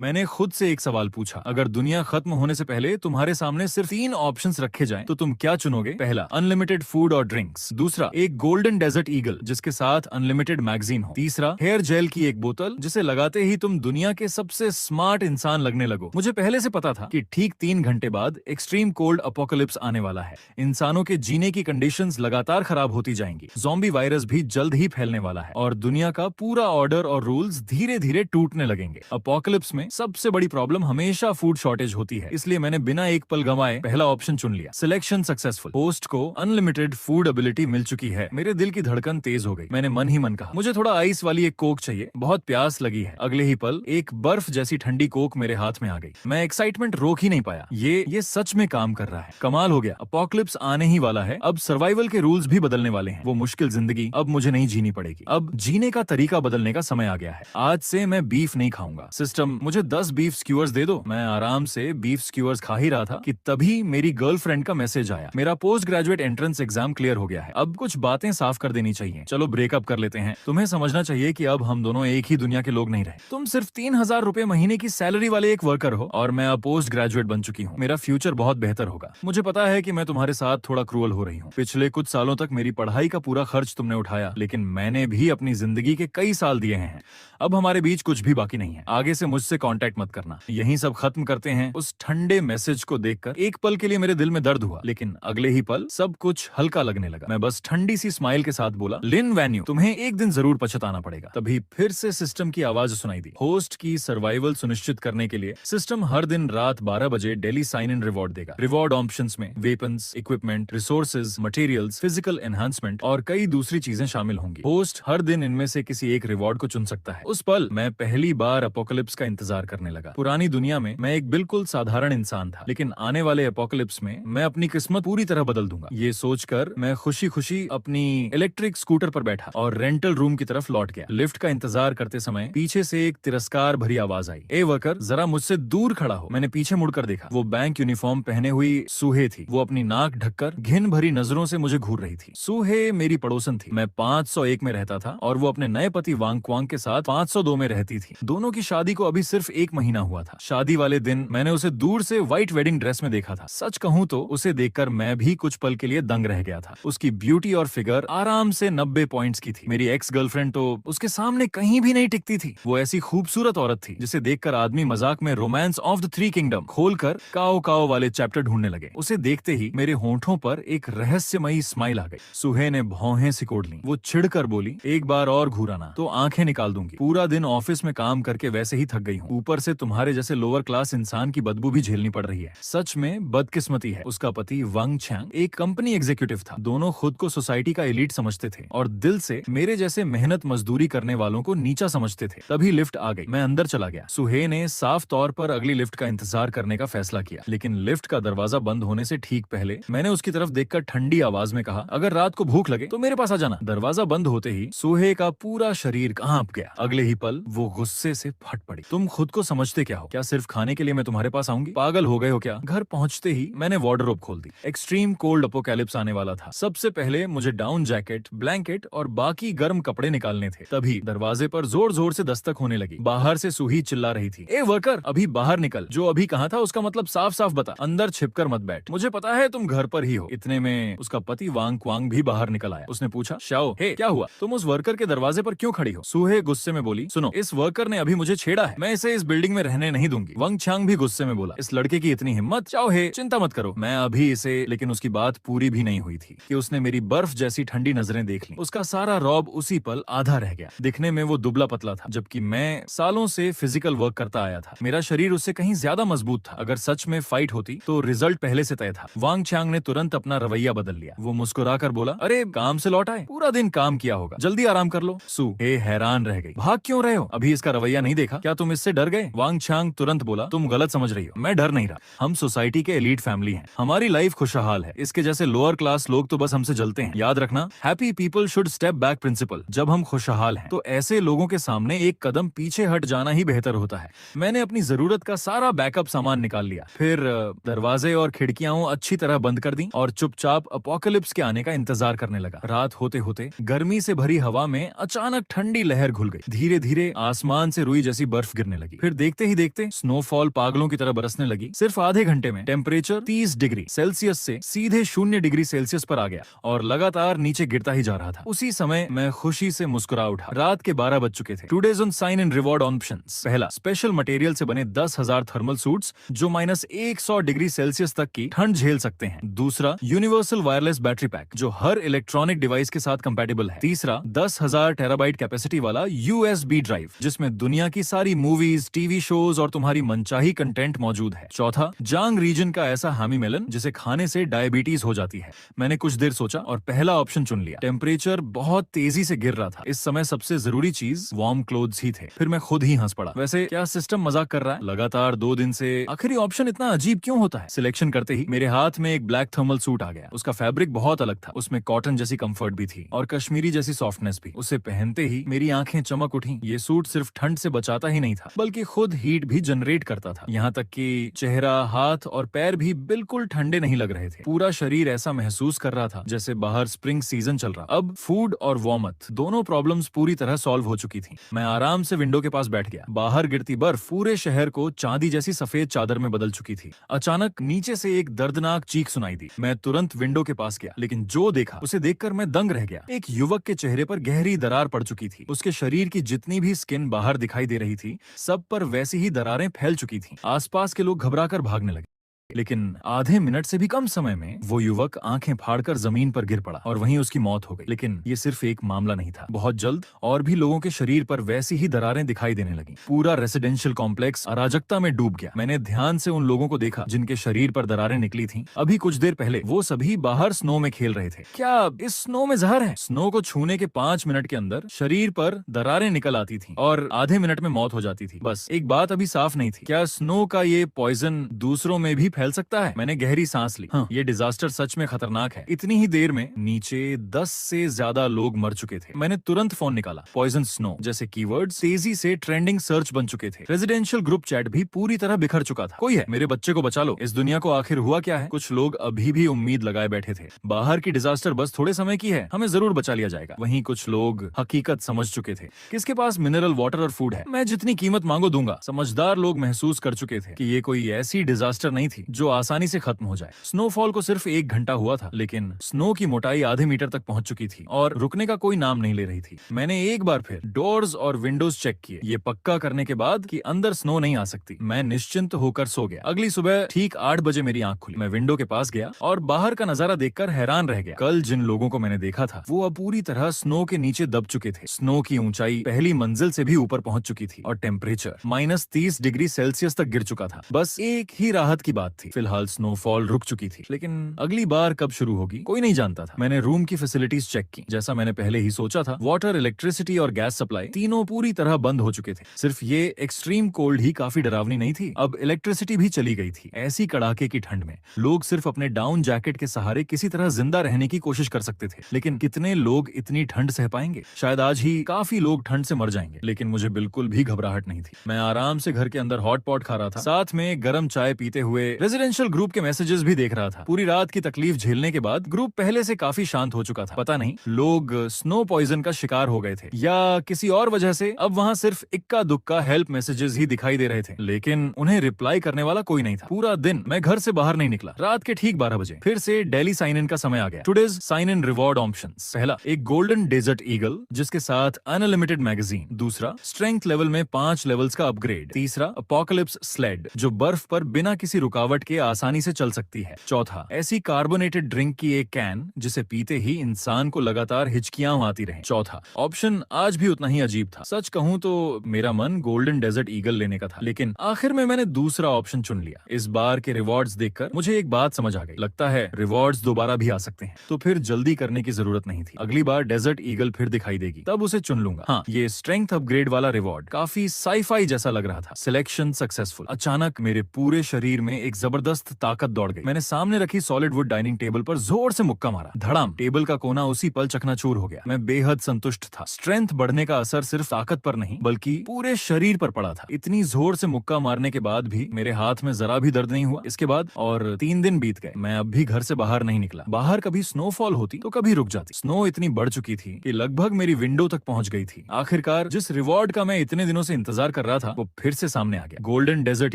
मैंने खुद से एक सवाल पूछा, अगर दुनिया खत्म होने से पहले तुम्हारे सामने सिर्फ 3 ऑप्शंस रखे जाएं, तो तुम क्या चुनोगे? पहला, अनलिमिटेड फूड और ड्रिंक्स। दूसरा, एक गोल्डन डेजर्ट ईगल जिसके साथ अनलिमिटेड मैगजीन हो। तीसरा, हेयर जेल की एक बोतल जिसे लगाते ही तुम दुनिया के सबसे स्मार्ट इंसान लगने लगो। मुझे पहले से पता था कि ठीक 3 घंटे बाद एक्सट्रीम कोल्ड अपोकलिप्स आने वाला है। इंसानों के जीने की कंडीशंस लगातार खराब होती जाएंगी, ज़ॉम्बी वायरस भी जल्द ही फैलने वाला है और दुनिया का पूरा ऑर्डर और रूल्स धीरे धीरे टूटने लगेंगे। अपोकलिप्स में सबसे बड़ी प्रॉब्लम हमेशा फूड शॉर्टेज होती है, इसलिए मैंने बिना एक पल गंवाए पहला ऑप्शन चुन लिया। Selection successful. होस्ट को अनलिमिटेड फूड एबिलिटी मिल चुकी है। मेरे दिल की धड़कन तेज हो गई। मैंने मन ही मन कहा, मुझे थोड़ा आइस वाली एक कोक चाहिए, बहुत प्यास लगी है। अगले ही पल एक बर्फ जैसी ठंडी कोक मेरे हाथ में आ गई। मैं एक्साइटमेंट रोक ही नहीं पाया। ये सच में काम कर रहा है। कमाल हो गया। अपोकलिप्स आने ही वाला है। अब सर्वाइवल के रूल्स भी बदलने वाले हैं। वो मुश्किल जिंदगी अब मुझे नहीं जीनी पड़ेगी। अब जीने का तरीका बदलने का समय आ गया है। आज से मैं बीफ नहीं खाऊंगा। सिस्टम, मुझे 10 बीफ स्क्यूअर्स दे दो। मैं आराम से बीफ स्क्यूअर्स खा ही रहा था कि तभी मेरी गर्लफ्रेंड का मैसेज आया। मेरा post graduate entrance exam clear हो गया है। अब कुछ बातें साफ कर देनी चाहिए। चलो ब्रेकअप कर लेते हैं। तुम्हें समझना चाहिए कि अब हम दोनों एक ही दुनिया के लोग नहीं रहे। तुम सिर्फ 3,000 रुपए महीने की सैलरी वाले एक वर्कर हो और मैं अब पोस्ट ग्रेजुएट बन चुकी हूँ। मेरा फ्यूचर बहुत बेहतर होगा। मुझे पता है कि मैं तुम्हारे साथ थोड़ा क्रूअल हो रही हूँ। पिछले कुछ सालों तक मेरी पढ़ाई का पूरा खर्च तुमने उठाया, लेकिन मैंने भी अपनी जिंदगी के कई साल दिए हैं। अब हमारे बीच कुछ भी बाकी नहीं है। आगे से मुझसे कांटेक्ट मत करना। यहीं सब खत्म करते हैं। उस ठंडे मैसेज को देखकर एक पल के लिए मेरे दिल में दर्द हुआ, लेकिन अगले ही पल सब कुछ हल्का लगने लगा। मैं बस ठंडी सी स्माइल के साथ बोला, लिन वैन्यू, तुम्हें एक दिन जरूर पछताना पड़ेगा। तभी फिर से सिस्टम की आवाज सुनाई दी। होस्ट की सर्वाइवल सुनिश्चित करने के लिए सिस्टम हर दिन रात 12 बजे डेली साइन इन रिवॉर्ड देगा। रिवॉर्ड ऑप्शंस में weapons, equipment, resources, materials, physical enhancement और कई दूसरी चीजें शामिल होंगी। होस्ट हर दिन इनमें से किसी एक रिवॉर्ड को चुन सकता है। उस पल मैं पहली बार अपोकलिप्स का इंतजार करने लगा। पुरानी दुनिया में मैं एक बिल्कुल साधारण इंसान था, लेकिन आने वाले अपोकलिप्स में मैं अपनी किस्मत पूरी तरह बदल दूंगा। ये सोचकर मैं खुशी खुशी अपनी इलेक्ट्रिक स्कूटर पर बैठा और रेंटल रूम की तरफ लौट गया। लिफ्ट का इंतजार करते समय पीछे से एक तिरस्कार भरी आवाज आई, ए वर्कर, जरा मुझसे दूर खड़ा हो। मैंने पीछे मुड़कर देखा। वो बैंक यूनिफॉर्म पहने हुई सूहे थी। वो अपनी नाक ढककर घिन भरी नजरों से मुझे घूर रही थी। सूहे मेरी पड़ोसन थी। मैं 501 में रहता था और वो अपने नए पति वांग क्वांग के साथ 502 में रहती थी। दोनों की शादी को अभी सिर्फ 1 महीना हुआ था। शादी वाले दिन मैंने उसे दूर से व्हाइट वेडिंग ड्रेस में देखा था। सच कहूं तो उसे देखकर मैं भी कुछ पल के लिए दंग रह गया था। उसकी ब्यूटी और फिगर आराम से 90 पॉइंट्स की थी। मेरी एक्स गर्लफ्रेंड तो उसके सामने कहीं भी नहीं टिकती थी। वो ऐसी खूबसूरत औरत थी जिसे देखकर आदमी मजाक में रोमांस ऑफ द 3 किंगडम खोलकर काओ काओ वाले चैप्टर ढूंढने लगे। उसे देखते ही मेरे होंठों पर एक रहस्यमयी स्माइल आ गई। सुहे ने भौहें सिकोड़ ली। वो चिढ़कर बोली, एक बार और घूराना तो आंखें निकाल दूंगी। पूरा दिन ऑफिस में काम करके वैसे ही थक गई हूँ, ऊपर से तुम्हारे जैसे लोअर क्लास इंसान की बदबू भी झेलनी पड़ रही है। सच में बदकिस्मती है। उसका पति वांग चैंग एक कंपनी एग्जीक्यूटिव था। दोनों खुद को सोसाइटी का एलीट समझते थे और दिल से मेरे जैसे मेहनत मजदूरी करने वालों को नीचा समझते थे। तभी लिफ्ट आ गई। मैं अंदर चला गया। सुहे ने साफ तौर पर अगली लिफ्ट का इंतजार करने का फैसला किया, लेकिन लिफ्ट का दरवाजा बंद होने से ठीक पहले मैंने उसकी तरफ देखकर ठंडी आवाज में कहा, अगर रात को भूख लगे तो मेरे पास आ जाना। दरवाजा बंद होते ही सुहे का पूरा शरीर कांप गया। अगले ही पल वो गुस्से से फट पड़ी। तुम खुद को समझते क्या हो? क्या सिर्फ खाने के लिए मैं तुम्हारे पास आऊंगी? पागल हो गए हो क्या? घर पहुंचते ही मैंने वार्डरोब खोल दी। एक्सट्रीम कोल्ड अपोकैलिप्स आने वाला था। सबसे पहले मुझे डाउन जैकेट, ब्लैंकेट और बाकी गर्म कपड़े निकालने थे। तभी दरवाजे पर जोर जोर से दस्तक होने लगी। बाहर से सूही चिल्ला रही थी, ए वर्कर, अभी बाहर निकल। जो अभी कहा था उसका मतलब साफ साफ बता। अंदर छिपकर मत बैठ। मुझे पता है तुम घर पर ही हो। इतने में उसका पति वांग क्वांग भी बाहर निकल आया। उसने पूछा, शाओ, हे, क्या हुआ? तुम उस वर्कर के दरवाजे पर क्यों खड़ी हो? सूहे गुस्से में बोली, सुनो, इस वर्कर ने अभी मुझे छेड़ा है। मैं इसे इस बिल्डिंग में रहने नहीं दूंगी। वांग चांग भी गुस्से में बोला, इस लड़के की इतनी हिम्मत? चाओ हे, चिंता मत करो, मैं अभी इसे। लेकिन उसकी बात पूरी भी नहीं हुई थी कि उसने मेरी बर्फ जैसी ठंडी नजरें देख ली। उसका सारा रौब उसी पल आधा रह गया। दिखने में वो दुबला पतला था, जबकि मैं सालों से फिजिकल वर्क करता आया था। मेरा शरीर उससे कहीं ज्यादा मजबूत था। अगर सच में फाइट होती तो रिजल्ट पहले से तय था। वांग चांग ने तुरंत अपना रवैया बदल लिया। वो मुस्कुराकर बोला, अरे काम से लौट आए, पूरा दिन काम किया होगा, जल्दी आराम कर लो। सू हे हैरान रह गई, भाग क्यों रहे हो? अभी इसका रवैया नहीं देखा? क्या तुम इससे डर गए? वांग चांग तुरंत बोला, तुम गलत समझ रही हो, मैं डर नहीं रहा। हम सोसाइटी के एलीट फैमिली हैं, हमारी लाइफ खुशहाल है। इसके जैसे लोअर क्लास लोग तो बस हमसे जलते हैं। याद रखना, happy people should step back principle. जब हम खुशहाल हैं तो ऐसे लोगों के सामने एक कदम पीछे हट जाना ही बेहतर होता है। मैंने अपनी जरूरत का सारा बैकअप सामान निकाल लिया, फिर दरवाजे और खिड़कियां अच्छी तरह बंद कर दी और चुपचाप अपोकलिप्स के आने का इंतजार करने लगा। रात होते होते गर्मी से भरी हवा में अचानक ठंडी लहर घुल गई। धीरे धीरे आसमान से रुई जैसी बर्फ गिरने लगी। लगी। फिर देखते ही देखते स्नोफॉल पागलों की तरह बरसने लगी। सिर्फ आधे घंटे में टेम्परेचर 30 डिग्री सेल्सियस से सीधे 0 डिग्री सेल्सियस पर आ गया और लगातार नीचे गिरता ही जा रहा था। उसी समय मैं खुशी से मुस्कुरा उठा। रात के 12 बज चुके थे। Today's on sign and reward options. पहला, स्पेशल मटेरियल से बने 10,000 थर्मल सूट्स जो -100 डिग्री सेल्सियस तक की ठंड झेल सकते हैं। दूसरा, यूनिवर्सल वायरलेस बैटरी पैक जो हर इलेक्ट्रॉनिक डिवाइस के साथ कंपैटिबल है। तीसरा, 10,000 टेराबाइट कैपेसिटी वाला USB ड्राइव जिसमें दुनिया की सारी मूवीज, टीवी शोज और तुम्हारी मनचाही कंटेंट मौजूद है। चौथा, जांग रीजन का ऐसा हामी मेलन जिसे खाने से डायबिटीज हो जाती है। मैंने कुछ देर सोचा और पहला ऑप्शन चुन लिया। टेम्परेचर बहुत तेजी से गिर रहा था। इस समय सबसे जरूरी चीज वार्म क्लोथ्स ही थे। फिर मैं खुद ही हंस पड़ा। वैसे क्या सिस्टम मजाक कर रहा है? लगातार 2 दिन से आखिरी ऑप्शन इतना अजीब क्यों होता है? सिलेक्शन करते ही मेरे हाथ में एक ब्लैक थर्मल सूट आ गया। उसका फैब्रिक बहुत अलग था। उसमें कॉटन जैसी कंफर्ट भी थी और कश्मीरी जैसी सॉफ्टनेस भी। उसे पहनते ही मेरी आंखें चमक उठी। ये सूट सिर्फ ठंड से बचाता ही नहीं था बल्कि खुद हीट भी जनरेट करता था। यहाँ तक कि चेहरा, हाथ और पैर भी बिल्कुल ठंडे नहीं लग रहे थे। पूरा शरीर ऐसा महसूस कर रहा था जैसे बाहर स्प्रिंग सीजन चल रहा। अब फूड और वार्मथ दोनों प्रॉब्लम्स पूरी तरह सॉल्व हो चुकी थी। मैं आराम से विंडो के पास बैठ गया। बाहर गिरती बर्फ पूरे शहर को चांदी जैसी सफेद चादर में बदल चुकी थी। अचानक नीचे से एक दर्दनाक चीख सुनाई दी। मैं तुरंत विंडो के पास गया, लेकिन जो देखा उसे देखकर मैं दंग रह गया। एक युवक के चेहरे पर गहरी दरार पड़ चुकी थी। उसके शरीर की जितनी भी स्किन बाहर दिखाई दे रही थी, सब पर वैसी ही दरारें फैल चुकी थीं। आसपास के लोग घबराकर भागने लगे। लेकिन आधे मिनट से भी कम समय में वो युवक आंखें फाड़कर जमीन पर गिर पड़ा और वहीं उसकी मौत हो गई। लेकिन ये सिर्फ एक मामला नहीं था। बहुत जल्द और भी लोगों के शरीर पर वैसी ही दरारें दिखाई देने लगी। पूरा रेसिडेंशियल कॉम्प्लेक्स अराजकता में डूब गया। मैंने ध्यान से उन लोगों को देखा जिनके शरीर पर दरारें निकली थीं। अभी कुछ देर पहले वो सभी बाहर स्नो में खेल रहे थे। क्या इस स्नो में जहर है? स्नो को छूने के 5 मिनट के अंदर शरीर पर दरारें निकल आती थी और आधे मिनट में मौत हो जाती थी। बस एक बात अभी साफ नहीं थी, क्या स्नो का ये पॉइजन दूसरों में भी फैल सकता है? मैंने गहरी सांस ली। ये डिजास्टर सच में खतरनाक है। इतनी ही देर में नीचे 10 से ज्यादा लोग मर चुके थे। मैंने तुरंत फोन निकाला। पॉइजन स्नो जैसे कीवर्ड्स तेजी से ट्रेंडिंग सर्च बन चुके थे। रेजिडेंशियल ग्रुप चैट भी पूरी तरह बिखर चुका था। कोई है, मेरे बच्चे को बचा लो। इस दुनिया को आखिर हुआ क्या है? कुछ लोग अभी भी उम्मीद लगाए बैठे थे। बाहर की डिजास्टर बस थोड़े समय की है, हमें जरूर बचा लिया जाएगा। वहीं कुछ लोग हकीकत समझ चुके थे। किसके पास मिनरल वाटर और फूड है, मैं जितनी कीमत मांगो दूंगा। समझदार लोग महसूस कर चुके थे कि ये कोई ऐसी डिजास्टर नहीं थी जो आसानी से खत्म हो जाए। स्नोफॉल को सिर्फ 1 घंटा हुआ था, लेकिन स्नो की मोटाई आधे मीटर तक पहुंच चुकी थी और रुकने का कोई नाम नहीं ले रही थी। मैंने एक बार फिर डोर्स और विंडोज चेक किए। ये पक्का करने के बाद कि अंदर स्नो नहीं आ सकती, मैं निश्चिंत होकर सो गया। अगली सुबह ठीक 8 बजे मेरी आंख खुली। मैं विंडो के पास गया और बाहर का नजारा देखकर हैरान रह गया। कल जिन लोगों को मैंने देखा था वो अब पूरी तरह स्नो के नीचे दब चुके थे। स्नो की ऊंचाई पहली मंजिल से भी ऊपर पहुंच चुकी थी और टेम्परेचर -30 डिग्री सेल्सियस तक गिर चुका था। बस एक ही राहत की बात थी, फिलहाल स्नोफॉल रुक चुकी थी। लेकिन अगली बार कब शुरू होगी कोई नहीं जानता था। मैंने रूम की फैसिलिटीज चेक की। जैसा मैंने पहले ही सोचा था, वाटर, इलेक्ट्रिसिटी और गैस सप्लाई तीनों पूरी तरह बंद हो चुके थे। सिर्फ ये एक्सट्रीम कोल्ड ही काफी डरावनी नहीं थी, अब इलेक्ट्रिसिटी भी चली गई थी। ऐसी कड़ाके की ठंड में लोग सिर्फ अपने डाउन जैकेट के सहारे किसी तरह जिंदा रहने की कोशिश कर सकते थे। लेकिन कितने लोग इतनी ठंड सह पाएंगे? शायद आज ही काफी लोग ठंड से मर जाएंगे। लेकिन मुझे बिल्कुल भी घबराहट नहीं थी। मैं आराम से घर के अंदर हॉट पॉट खा रहा था, साथ में गर्म चाय पीते हुए रेजिडेंशियल ग्रुप के मैसेजेस भी देख रहा था। पूरी रात की तकलीफ झेलने के बाद ग्रुप पहले से काफी शांत हो चुका था। पता नहीं लोग स्नो पॉइजन का शिकार हो गए थे या किसी और वजह से अब वहां सिर्फ इक्का दुक्का हेल्प मैसेजेस ही दिखाई दे रहे थे, लेकिन उन्हें रिप्लाई करने वाला कोई नहीं था। पूरा दिन मैं घर से बाहर नहीं निकला। रात के ठीक 12 बजे फिर से डेली साइन इन का समय आ गया। Today's sign in reward options. पहला, एक गोल्डन डेजर्ट ईगल जिसके साथ अनलिमिटेड मैगजीन। दूसरा, स्ट्रेंथ लेवल में 5 लेवल्स का अपग्रेड। तीसरा, अपोकलिप्स स्लेड जो बर्फ पर बिना किसी रुकावट के आसानी से चल सकती है। चौथा, ऐसी कार्बोनेटेड ड्रिंक की एक कैन जिसे पीते ही इंसान को लगातार हिचकियां आती रहे। चौथा ऑप्शन आज भी उतना ही अजीब था। सच कहूं तो मेरा मन गोल्डन डेजर्ट ईगल लेने का था, लेकिन आखिर में मैंने दूसरा ऑप्शन चुन लिया। इस बार के रिवॉर्ड्स देखकर मुझे एक बात समझ आ गई, लगता है रिवॉर्ड्स दोबारा भी आ सकते हैं। तो फिर जल्दी करने की जरूरत नहीं थी। अगली बार डेजर्ट ईगल फिर दिखाई देगी, तब उसे चुन लूंगा। हाँ, ये स्ट्रेंथ अपग्रेड वाला रिवॉर्ड काफी साईफाई जैसा लग रहा था। Selection successful. अचानक मेरे पूरे शरीर में एक जबरदस्त ताकत दौड़ गई। मैंने सामने रखी सॉलिड वुड डाइनिंग टेबल पर जोर से मुक्का मारा। धड़ाम, टेबल का कोना उसी पल चकनाचूर हो गया। मैं बेहद संतुष्ट था। स्ट्रेंथ बढ़ने का असर सिर्फ ताकत पर नहीं बल्कि पूरे शरीर पर पड़ा था। इतनी जोर से मुक्का मारने के बाद भी मेरे हाथ में जरा भी दर्द नहीं हुआ। इसके बाद और 3 दिन बीत गए। मैं अब भी घर से बाहर नहीं निकला। बाहर कभी स्नोफॉल होती तो कभी रुक जाती। स्नो इतनी बढ़ चुकी थी कि लगभग मेरी विंडो तक पहुंच गई थी। आखिरकार जिस रिवॉर्ड का मैं इतने दिनों से इंतजार कर रहा था वो फिर से सामने आ गया, गोल्डन डेजर्ट